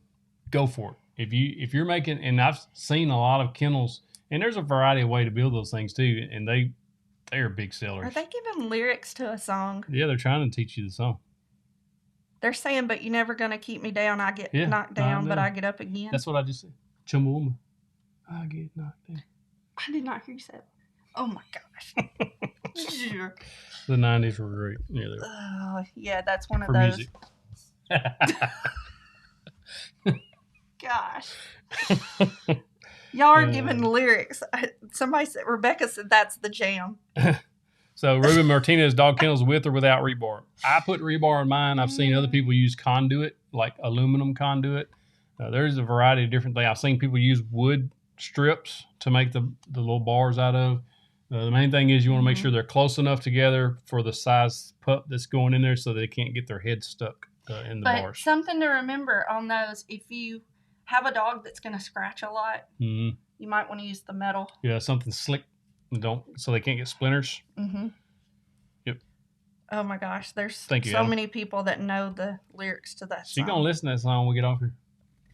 go for it. If you're making, and I've seen a lot of kennels, and there's a variety of way to build those things too, and they're big sellers. Are they giving lyrics to a song? Yeah, they're trying to teach you the song. They're saying, but you're never going to keep me down. I get knocked down, but I get up again. That's what I just said. Chumbawamba. I get knocked down. I did not hear you say it. Oh my gosh. The 90s were great. Yeah, they were. Oh, yeah, that's one of For those. music. Gosh. Y'all are giving lyrics. Somebody said, Rebecca said that's the jam. So Ruben Martinez, dog kennels with or without rebar. I put rebar in mine. I've seen other people use conduit, like aluminum conduit. There's a variety of different things. I've seen people use wood strips to make the little bars out of. The main thing is you want to make sure they're close enough together for the size pup that's going in there so they can't get their head stuck in the bars. But something to remember on those, if you have a dog that's going to scratch a lot, you might want to use the metal. Yeah, something slick, so they can't get splinters. Mm-hmm. Yep. Oh my gosh, there's so many people that know the lyrics to that song. She's going to listen to that song when we get off here.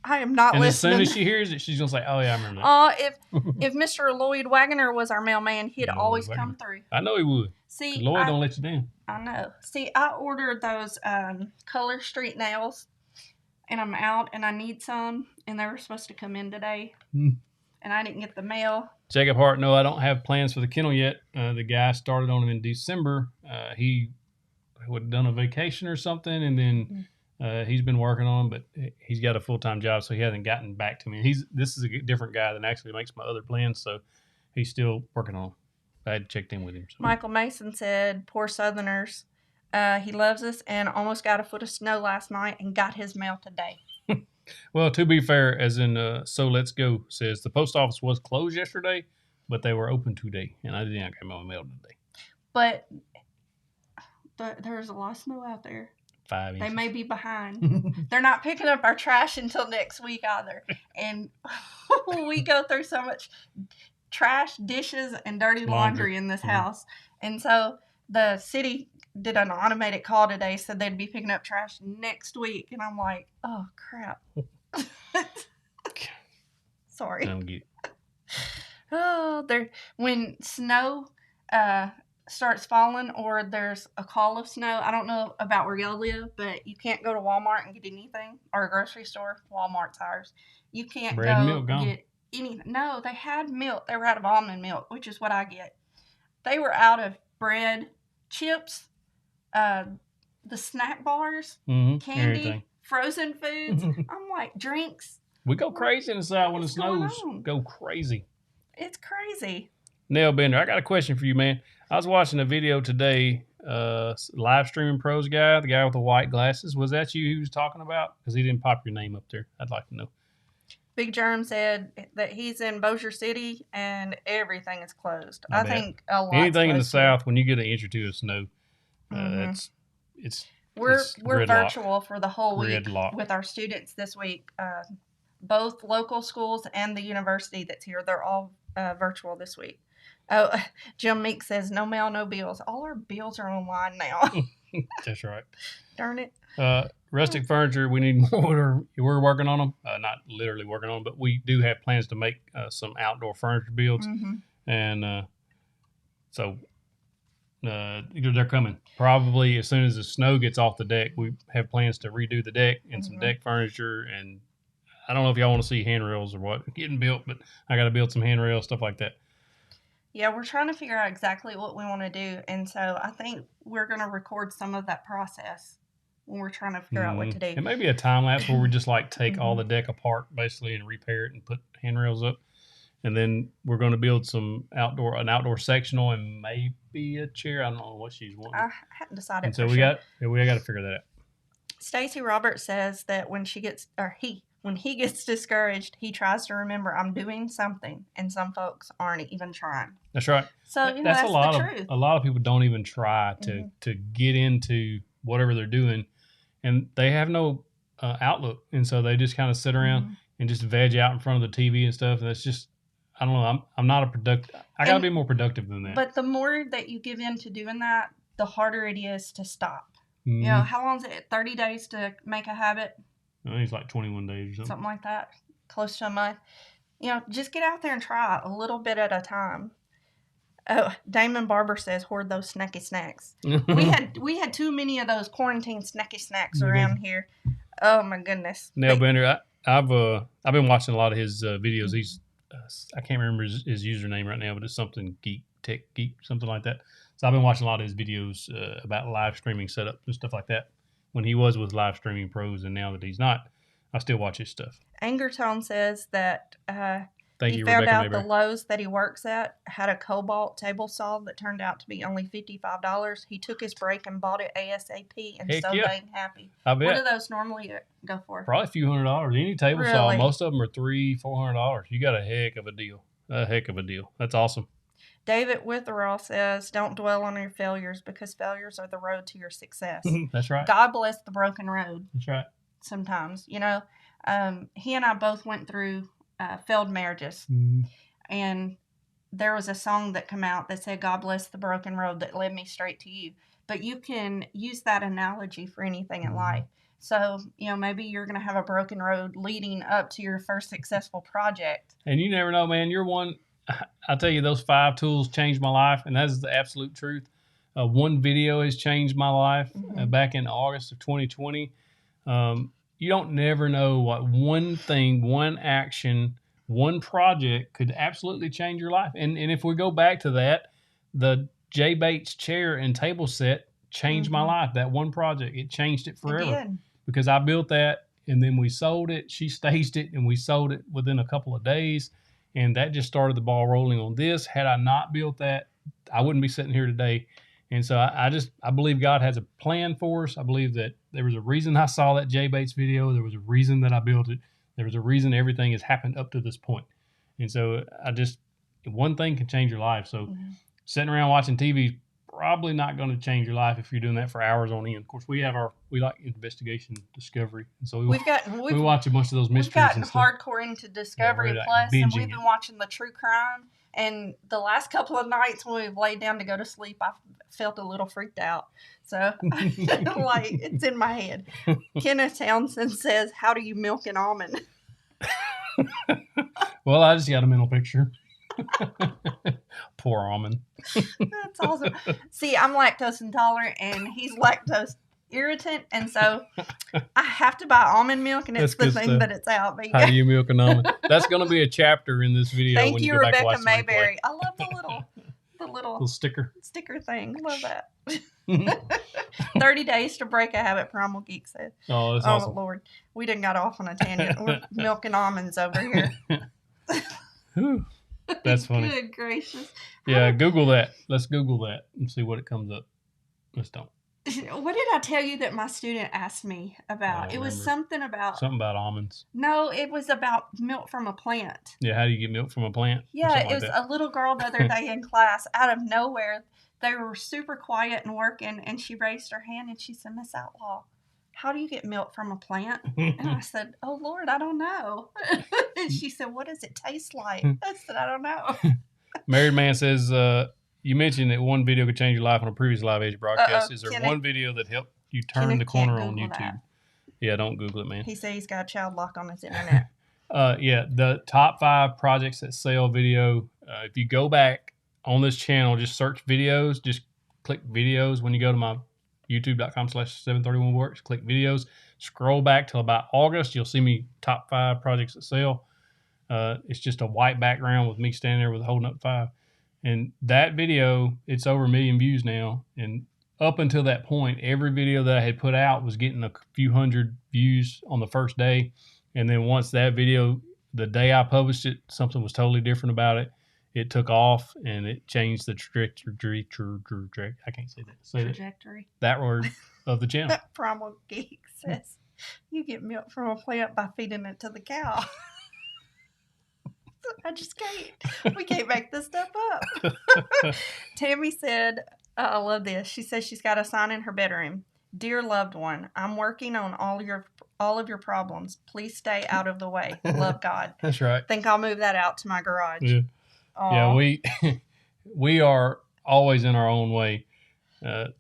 I am not and listening. And as soon as she hears it, she's going to say, oh, yeah, I remember that. If Mr. Lloyd Wagner was our mailman, he'd always come through. I know he would. See, Lloyd don't let you down. I know. See, I ordered those color street nails, and I'm out, and I need some, and they were supposed to come in today, and I didn't get the mail. Jacob Hart, no, I don't have plans for the kennel yet. The guy started on him in December. He would have done a vacation or something, and then... he's been working on, but he's got a full-time job, so he hasn't gotten back to me. This is a different guy than actually makes my other plans, so he's still working on. I had checked in with him. So. Michael Mason said, "Poor Southerners. He loves us and almost got a foot of snow last night and got his mail today." Well, to be fair, as in So Let's Go says, the post office was closed yesterday, but they were open today, and I didn't get my mail today. But there's a lot of snow out there. 5 inches. They may be behind. They're not picking up our trash until next week either. And we go through so much trash, dishes, and dirty laundry in this house. And so the city did an automated call today, said they'd be picking up trash next week. And I'm like, oh, crap. Sorry. I don't get it. Oh, when snow starts falling or there's a call of snow. I don't know about where y'all live, but you can't go to Walmart and get anything, or a grocery store. Walmart's ours. You can't get anything. No, they had milk. They were out of almond milk, which is what I get. They were out of bread, chips, the snack bars, candy, everything. Frozen foods. I'm like, drinks. We go crazy in the South when it snows. Go crazy. It's crazy. Nail Bender, I got a question for you, man. I was watching a video today, live streaming pros guy, the guy with the white glasses. Was that you he was talking about? Because he didn't pop your name up there. I'd like to know. Big Germ said that he's in Bossier City and everything is closed. I think a lot. Anything in the South, when you get an inch or two of snow, we're virtual for the whole week with our students this week. Both local schools and the university that's here, they're all virtual this week. Oh, Jim Meek says, no mail, no bills. All our bills are online now. That's right. Darn it. Rustic furniture, we need more. We're working on them. Not literally working on them, but we do have plans to make some outdoor furniture builds. And so they're coming. Probably as soon as the snow gets off the deck, we have plans to redo the deck and some deck furniture. And I don't know if y'all want to see handrails or what getting built, but I got to build some handrails, stuff like that. Yeah, we're trying to figure out exactly what we want to do. And so I think we're going to record some of that process when we're trying to figure out what to do. It may be a time lapse where we just like take all Mhm. the deck apart basically and repair it and put handrails up. And then we're going to build an outdoor sectional and maybe a chair. I don't know what she's wanting. I hadn't decided And so for we sure. got to figure that out. Stacy Roberts says that when he gets discouraged, he tries to remember I'm doing something, and some folks aren't even trying. That's right. So That's the truth. A lot of people don't even try Mhm. to get into whatever they're doing, and they have no outlook, and so they just kind of sit around Mhm. and just veg out in front of the TV and stuff. And it's just, I don't know. I'm not a productive. I got to be more productive than that. But the more that you give in to doing that, the harder it is to stop. Mm-hmm. You know, how long is it? 30 days to make a habit? I think it's like 21 days or something. Something like that. Close to a month. You know, just get out there and try a little bit at a time. Oh, Damon Barber says hoard those snacky snacks. we had too many of those quarantine snacky snacks around here. Oh my goodness. Nail Bender, I've been watching a lot of his videos. He's I can't remember his username right now, but it's something tech geek, something like that. So I've been watching a lot of his videos about live streaming setup and stuff like that. When he was with Live Streaming Pros, and now that he's not, I still watch his stuff. Angertone says that he found Rebecca out Mayberry. the Lowe's that he works at had a Cobalt table saw that turned out to be only $55. He took his break and bought it ASAP, and Heck so yeah. dang happy. I bet. What do those normally go for? Probably a few $100s. Any table saw, Really? most of them are $300-$400. You got a heck of a deal. A heck of a deal. That's awesome. David Witherall says, don't dwell on your failures because failures are the road to your success. That's right. God bless the broken road. That's right. Sometimes, you know, he and I both went through failed marriages. And there was a song that came out that said, God bless the broken road that led me straight to you. But you can use that analogy for anything in life. So, you know, maybe you're going to have a broken road leading up to your first successful project. And you never know, man. You're one. I'll tell you, those 5 tools changed my life, and that is the absolute truth. One video has changed my life back in August of 2020. You don't never know what one thing, one action, one project could absolutely change your life. And if we go back to that, the J. Bates chair and table set changed my life. That one project, it changed it forever. It did. Because I built that, and then we sold it. She staged it, and we sold it within a couple of days. And that just started the ball rolling on this. Had I not built that, I wouldn't be sitting here today. And so I believe God has a plan for us. I believe that there was a reason I saw that J. Bates video. There was a reason that I built it. There was a reason everything has happened up to this point. And so one thing can change your life. So sitting around watching TV, probably not going to change your life if you're doing that for hours on end. Of course, we like investigation, discovery, and so we watch a bunch of those mysteries. We've gotten hardcore into Discovery Plus, and we've been watching the true crime. And the last couple of nights when we've laid down to go to sleep, I felt a little freaked out. So, like, it's in my head. Kenneth Townsend says, "How do you milk an almond?" Well, I just got a mental picture. Poor almond. That's awesome. See, I'm lactose intolerant, and he's lactose irritant, and so I have to buy almond milk, and it's the thing that it's out. But how do you milk an almond? That's going to be a chapter in this video. Thank you, Rebecca Mayberry. I love the little sticker thing. Love that. 30 days to break a habit, Primal Geek said. Oh, that's awesome. Lord, we done got off on a tangent. We're milking almonds over here. That's funny. Good gracious. Yeah, Google that. Let's Google that and see what it comes up. Let's don't. What did I tell you that my student asked me about? It was something about almonds. No, it was about milk from a plant. Yeah, how do you get milk from a plant? Yeah, it was a little girl the other day in class. Out of nowhere, they were super quiet and working, and she raised her hand and she said, "Miss Outlaw, how do you get milk from a plant?" And I said, "Oh, Lord, I don't know." And she said, "What does it taste like?" I said, "I don't know." Married Man says, you mentioned that one video could change your life on a previous Live Age broadcast. Is there one video that helped you turn the corner on YouTube? That. Yeah, don't Google it, man. He says he's got a child lock on his internet. Yeah, the top 5 projects that sell video. If you go back on this channel, just search videos. Just click videos. When you go to my youtube.com/731works, click videos. Scroll back till about August. You'll see me top 5 projects that sell. It's just a white background with me standing there with holding up 5. And that video, it's over 1 million views now. And up until that point, every video that I had put out was getting a few hundred views on the first day. And then once that video, the day I published it, something was totally different about it. It took off and it changed the trajectory. I can't say that. Say Trajectory. That word of the channel. Primal Geek says, you get milk from a plant by feeding it to the cow. I just can't. We can't make this stuff up. Tammy said, I love this. She says she's got a sign in her bedroom. Dear loved one, I'm working on all of your problems. Please stay out of the way. Love, God. That's right. Think I'll move that out to my garage. Yeah. Yeah, we are always in our own way. Matter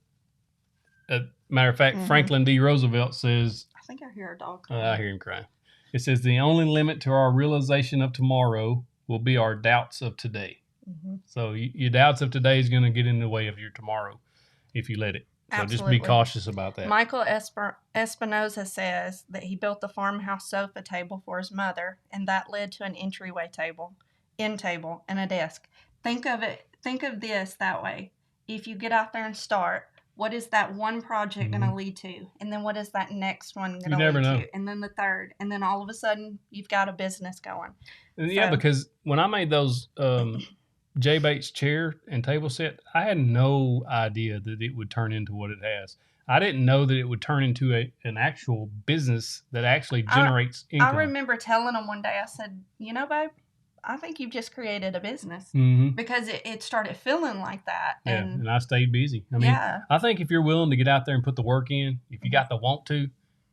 of fact, Franklin D. Roosevelt says, I think I hear a dog crying. I hear him crying. It says, the only limit to our realization of tomorrow will be our doubts of today. Mm-hmm. So your doubts of today is going to get in the way of your tomorrow if you let it. So Absolutely. Just be cautious about that. Michael Espinoza says that he built the farmhouse sofa table for his mother, and that led to an entryway table, end table, and a desk. Think of this that way. If you get out there and start, what is that one project going to lead to? And then what is that next one going to lead to? And then the third. And then all of a sudden, you've got a business going. Yeah, because when I made those J. Bates chair and table set, I had no idea that it would turn into what it has. I didn't know that it would turn into an actual business that actually generates income. I remember telling him one day, I said, babe, I think you've just created a business because it started feeling like that. Yeah, and I stayed busy. I mean, I think if you're willing to get out there and put the work in, if you got the want to,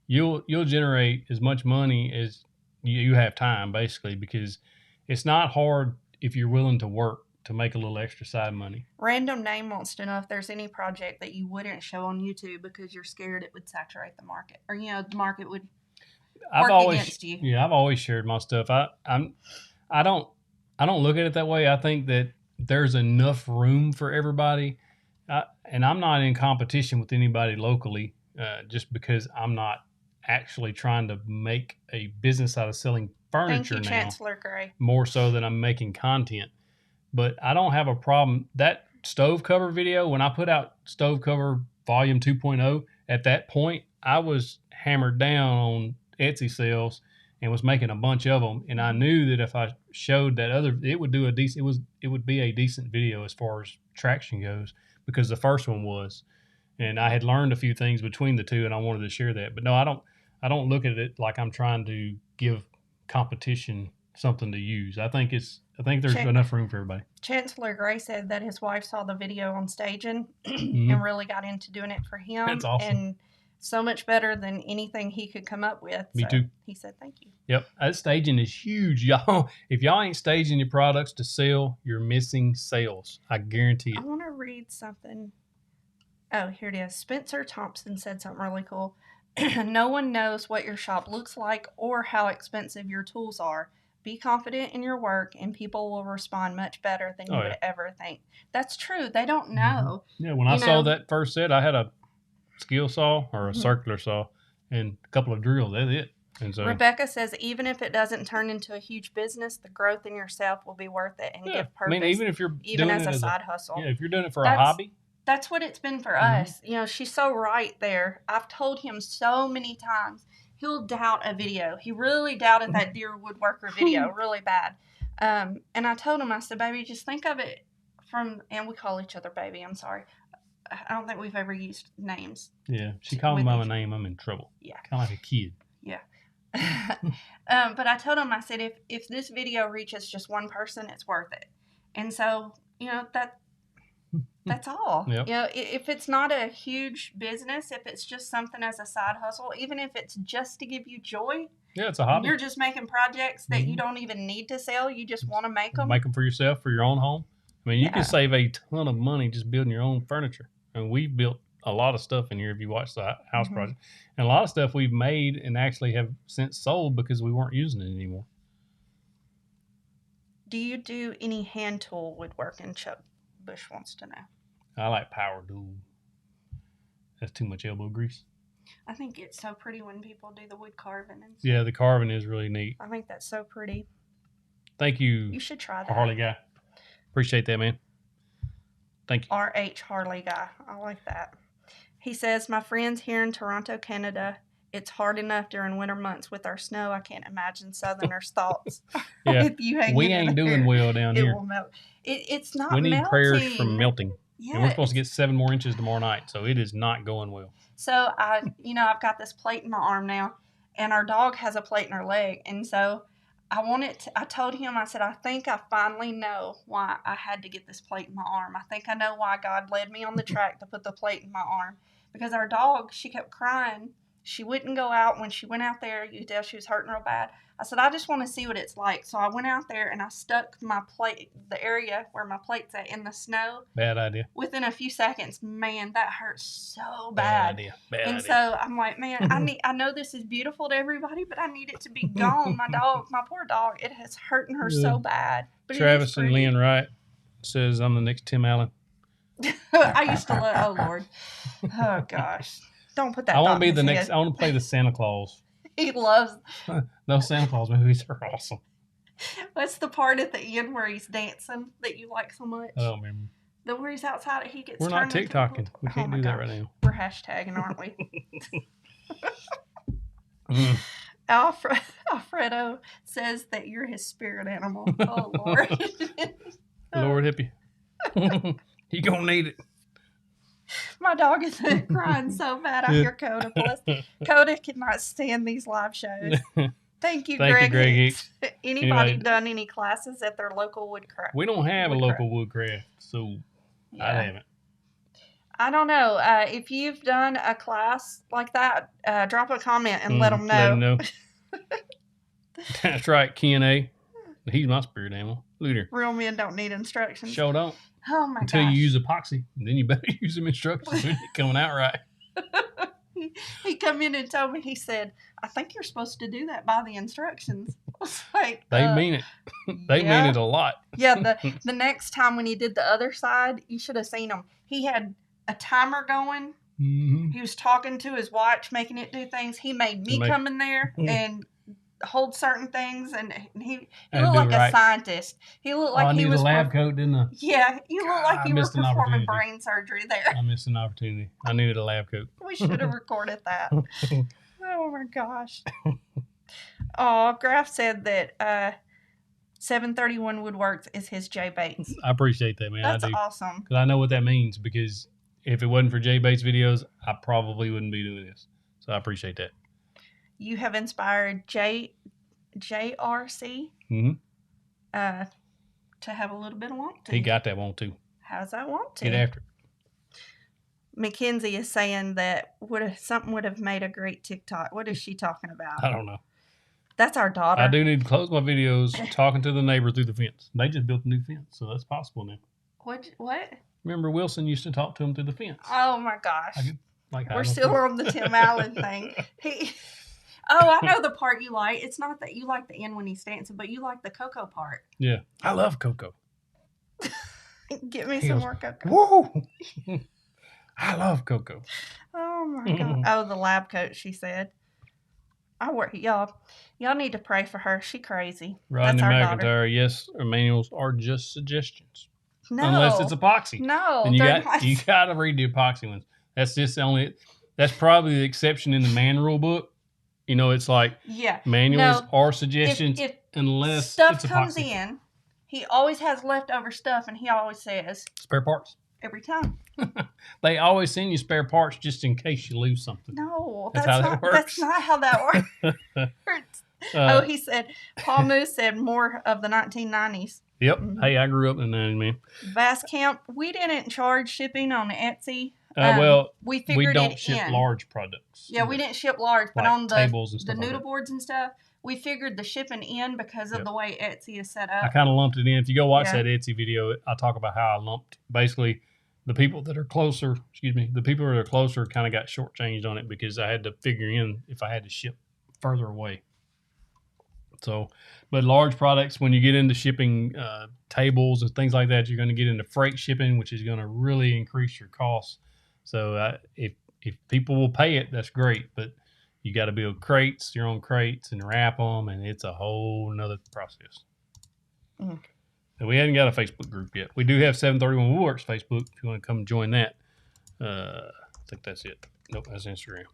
you'll generate as much money as you have time, basically, because it's not hard if you're willing to work to make a little extra side money. Random Name wants to know if there's any project that you wouldn't show on YouTube because you're scared it would saturate the market, or the market would work against you. Yeah, I've always shared my stuff. I don't look at it that way. I think that there's enough room for everybody, and I'm not in competition with anybody locally just because I'm not actually trying to make a business out of selling furniture. Thank you, now, Chancellor Gray. More so than I'm making content. But I don't have a problem. That stove cover video, when I put out stove cover volume 2.0, at that point, I was hammered down on Etsy sales and was making a bunch of them. And I knew that if I showed that it would be a decent video as far as traction goes, because the first one was. And I had learned a few things between the two, and I wanted to share that. But no, I don't look at it like I'm trying to give competition something to use. I think there's enough room for everybody. Chancellor Gray said that his wife saw the video on staging and really got into doing it for him. That's awesome. And so much better than anything he could come up with. Me too. He said, thank you. Yep. That staging is huge, y'all. If y'all ain't staging your products to sell, you're missing sales. I guarantee it. I want to read something. Oh, here it is. Spencer Thompson said something really cool. No one knows what your shop looks like or how expensive your tools are. Be confident in your work, and people will respond much better than you would ever think. That's true. They don't know. Yeah, when I saw that first set, I had a skill saw or a circular saw and a couple of drills. That's it. And so Rebecca says, even if it doesn't turn into a huge business, the growth in yourself will be worth it and give purpose. I mean, even if you're doing as it a side hustle. Yeah, if you're doing it for a hobby. That's what it's been for us. She's so right there. I've told him so many times. He'll doubt a video. He really doubted that Dear Woodworker video really bad. And I told him, I said, baby, just think of it and we call each other baby. I'm sorry. I don't think we've ever used names. Yeah. She called me by my name. I'm in trouble. Yeah. Kind of like a kid. Yeah. But I told him, I said, if this video reaches just one person, it's worth it. And so, that's all. Yep. If it's not a huge business, if it's just something as a side hustle, even if it's just to give you joy. Yeah, it's a hobby. You're just making projects that you don't even need to sell. You just want to make them. Make them for yourself, for your own home. I mean, you can save a ton of money just building your own furniture. And we've built a lot of stuff in here if you watch the house project. And a lot of stuff we've made and actually have since sold because we weren't using it anymore. Do you do any hand tool woodworking? Chuck Bush wants to know. I like power tool. That's too much elbow grease. I think it's so pretty when people do the wood carving. And stuff. Yeah, the carving is really neat. I think that's so pretty. Thank you. You should try that. Harley guy. Appreciate that, man. Thank you. R.H. Harley guy. I like that. He says, my friends here in Toronto, Canada, it's hard enough during winter months with our snow. I can't imagine Southerners' thoughts with you hanging We ain't in doing there. well down It here. will melt. It's not We need melting. prayers from melting. Yeah, and we're supposed to get 7 more inches tomorrow night, so it is not going well. So I've got this plate in my arm now, and our dog has a plate in her leg, and so I told him, I said, I think I finally know why I had to get this plate in my arm. I think I know why God led me on the track to put the plate in my arm. Because our dog, she kept crying. She wouldn't go out. When she went out there, you could tell she was hurting real bad. I said, I just want to see what it's like. So I went out there and I stuck my plate, the area where my plate's at, in the snow. Bad idea. Within a few seconds, man, that hurt so bad. Bad idea. And so I'm like, man, I know this is beautiful to everybody, but I need it to be gone. My poor dog, it has hurting her so bad. But Travis and Lynn Wright says I'm the next Tim Allen. I used to love, oh Lord. Oh gosh. Don't put that. I want to be the next. I want to play the Santa Claus. He loves those Santa Claus movies are awesome. What's the part at the end where he's dancing that you like so much? I don't remember. The where he's outside, he gets. We're not TikToking. We can't do that right now. We're hashtagging, aren't we? Alfredo says that you're his spirit animal. Oh Lord. Lord help you. You gonna need it. My dog is crying so bad. I hear Coda. Plus, Coda cannot stand these live shows. Thank you, Greg. Anybody done any classes at their local woodcraft? We don't have a local woodcraft, so I haven't. I don't know. If you've done a class like that, drop a comment and let them know. Let them know. That's right, Ken. He's my spirit animal. Looter. Real men don't need instructions. Sure don't. Oh my god! Until you use epoxy, and then you better use some instructions when you're coming out right. He come in and told me. He said, "I think you're supposed to do that by the instructions." I was like, they mean it. They mean it a lot. Yeah. The next time when he did the other side, you should have seen him. He had a timer going. Mm-hmm. He was talking to his watch, making it do things. He made me come in there and hold certain things, and he looked like a scientist. He looked like he was a lab coat, didn't I? Yeah, you looked like you were performing brain surgery there. I missed an opportunity. I needed a lab coat. We should have recorded that. Oh my gosh. Oh, Graf said that 731 Woodworks is his Jay Bates. I appreciate that, man. That's I do. Awesome. Because I know what that means, because if it wasn't for Jay Bates videos, I probably wouldn't be doing this. So I appreciate that. You have inspired JRC to have a little bit of want to. He got that want to. How's that want to? Get after it. Mackenzie is saying that something would have made a great TikTok. What is she talking about? I don't know. That's our daughter. I do need to close my videos talking to the neighbor through the fence. They just built a new fence, so that's possible now. What? Remember Wilson used to talk to him through the fence. Oh my gosh. We're still on the Tim Allen thing. I know the part you like. It's not that you like the end when he's dancing, but you like the Coco part. Yeah. I love Coco. Get me some more Coco. Whoa! I love Coco. Oh my god. Oh, the lab coat, she said. Y'all need to pray for her. She crazy. Rodney McIntyre, yes, manuals are just suggestions. No. Unless it's epoxy. No. And you got to read the epoxy ones. That's probably the exception in the man rule book. You know, it's like manuals are suggestions unless stuff it's epoxy. Comes in. He always has leftover stuff, and he always says spare parts every time. They always send you spare parts just in case you lose something. No, that's not how that works. He said Paul Moose said more of the 1990s. Yep. Mm-hmm. Hey, I grew up in the 90s, man. Vast Camp, we didn't charge shipping on Etsy. We don't ship large products. Yeah, we didn't ship large, but like on the noodle boards and stuff, we figured the shipping in because of the way Etsy is set up. I kind of lumped it in. If you go watch that Etsy video, I talk about how I lumped. Basically, the people that are closer kind of got shortchanged on it because I had to figure in if I had to ship further away. So, but large products, when you get into shipping tables and things like that, you're going to get into freight shipping, which is going to really increase your costs. So if people will pay it, that's great. But you got to build your own crates, and wrap them, and it's a whole nother process. We hadn't got a Facebook group yet. We do have 731 Woodworks Facebook if you want to come join that. I think that's it. Nope, that's Instagram.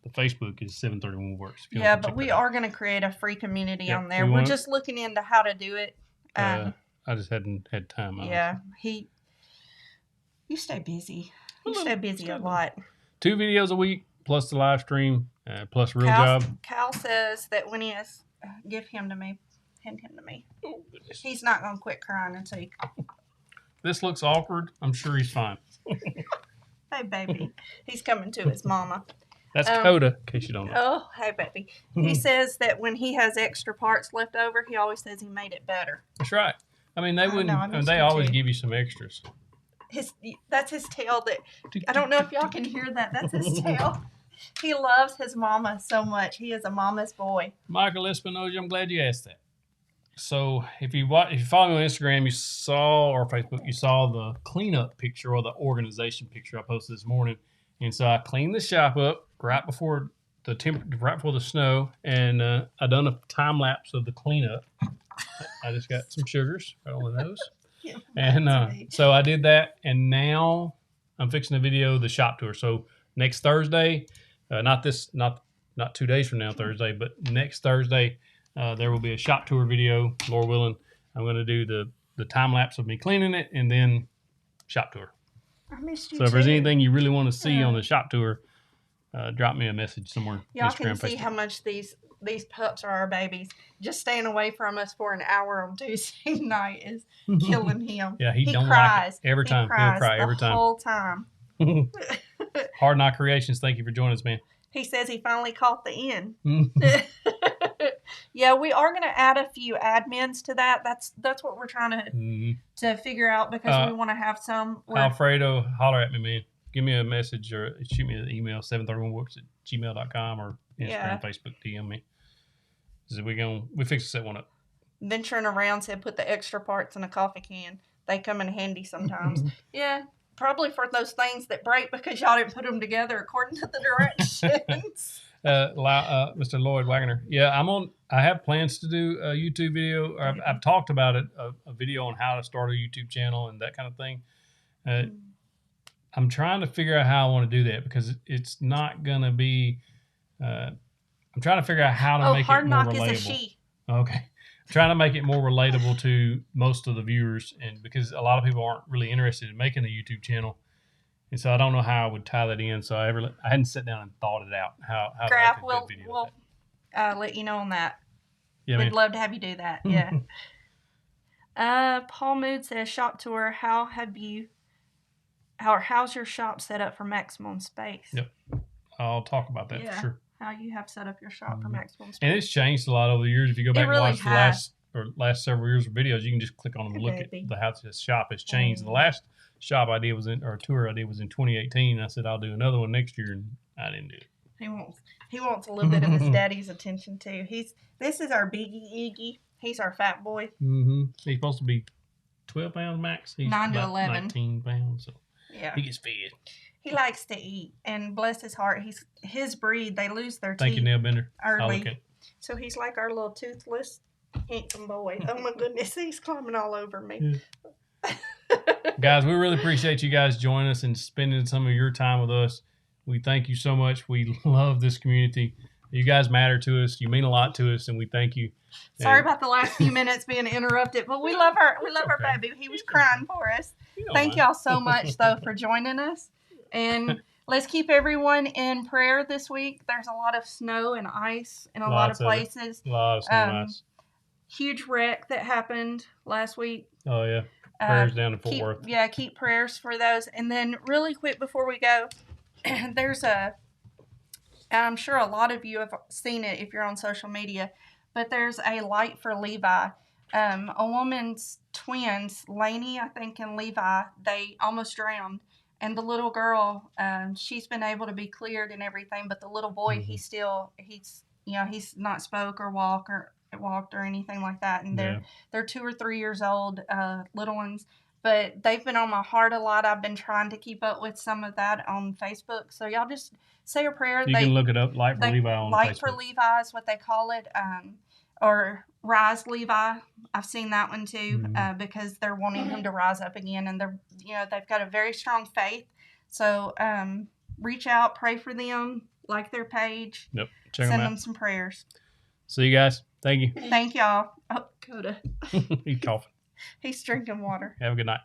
The Facebook is 731 Woodworks. Yeah, but we are going to create a free community on there. We're just looking into how to do it. I just hadn't had time. Yeah, you stay busy. You stay busy a lot. 2 videos a week plus the live stream plus real job. Cal says that when he has, hand him to me. Oh, he's not going to quit crying until you. This looks awkward. I'm sure he's fine. Hey, baby. He's coming to his mama. That's Coda, in case you don't know. Oh, hey, baby. He says that when he has extra parts left over, he always says he made it better. That's right. I mean, they wouldn't. They always give you some extras. That's his tail. That I don't know if y'all can hear that. That's his tail. He loves his mama so much. He is a mama's boy. Michael Espinosa, I'm glad you asked that. So if you follow me on Instagram, you saw, or Facebook, you saw the cleanup picture or the organization picture I posted this morning. And so I cleaned the shop up right before the snow, and I done a time lapse of the cleanup. I just got some sugars right on the nose, and so I did that, and now I'm fixing a video of the shop tour. So next Thursday, not 2 days from now Thursday, but next Thursday, there will be a shop tour video, Lord willing. I'm going to do the time lapse of me cleaning it, and then shop tour. I missed you so if there's anything you really want to see on the shop tour, drop me a message somewhere. Y'all can see how much these pups are our babies. Just staying away from us for an hour on Tuesday night is killing him. Yeah, he don't cries. Like it every time. He'll cry every time. The whole time. Hard Knock Creations, thank you for joining us, man. He says he finally caught the end. Yeah, we are going to add a few admins to that. That's what we're trying to figure out, because we want to have some. Alfredo, holler at me, man. Give me a message or shoot me an email, 731works@gmail.com, or Instagram, Facebook, DM me. So we fix to set one up. Venturing around said put the extra parts in a coffee can. They come in handy sometimes. Yeah, probably for those things that break because y'all didn't put them together according to the directions. Mr. Lloyd Wagner. Yeah, I have plans to do a YouTube video. I've talked about it, a video on how to start a YouTube channel and that kind of thing. I'm trying to figure out how I want to do that, because it's not going to be, I'm trying to figure out how to make it more relatable. Hard Knock is a she. Okay. I'm trying to make it more relatable to most of the viewers, and because a lot of people aren't really interested in making a YouTube channel. And so I don't know how I would tie that in. So I hadn't sat down and thought it out. How Graf, to make a good video. We'll let you know on that. Yeah, we'd love to have you do that. Yeah. Paul Mood says, shop tour. How's your shop set up for maximum space? Yep. I'll talk about that for sure. How you have set up your shop for maximum space. And it's changed a lot over the years. If you go back and watch the last several years of videos, you can just click on them and look at how the shop has changed. The last shop idea tour idea was in 2018. I said I'll do another one next year, and I didn't do it. He wants a little bit of his daddy's attention too. This is our biggie Iggy. He's our fat boy. He's supposed to be 12 pounds max. He's 9 to 11. 19 pounds. So yeah, he gets fed. He likes to eat, and bless his heart, his breed, they lose their teeth. Thank you, Nail Bender. Early. So he's like our little toothless, handsome boy. Oh my goodness, he's climbing all over me. Yeah. Guys, we really appreciate you guys joining us and spending some of your time with us. We thank you so much. We love this community. You guys matter to us. You mean a lot to us, and we thank you. Sorry about the last few minutes being interrupted, but we love our baby. He was crying for us. Thank y'all so much, though, for joining us. And let's keep everyone in prayer this week. There's a lot of snow and ice in a lot of places. A lot of snow and ice. Huge wreck that happened last week. Oh, yeah. Prayers down in Fort Worth. Yeah, keep prayers for those. And then really quick before we go, I'm sure a lot of you have seen it if you're on social media, but there's a light for Levi. A woman's twins, Lainey, I think, and Levi, they almost drowned. And the little girl, she's been able to be cleared and everything, but the little boy, he's not spoke or walked or anything like that. And they're 2 or 3 years old, little ones. But they've been on my heart a lot. I've been trying to keep up with some of that on Facebook. So y'all just say a prayer. You can look it up, Light for Levi on Facebook. Light for Levi is what they call it. Or Rise Levi. I've seen that one too, because they're wanting him to rise up again, and they've got a very strong faith. So reach out, pray for them, like their page. Yep. Send them some prayers. See you guys. Thank you. Thank y'all. Oh, Coda. He's coughing. He's drinking water. Have a good night.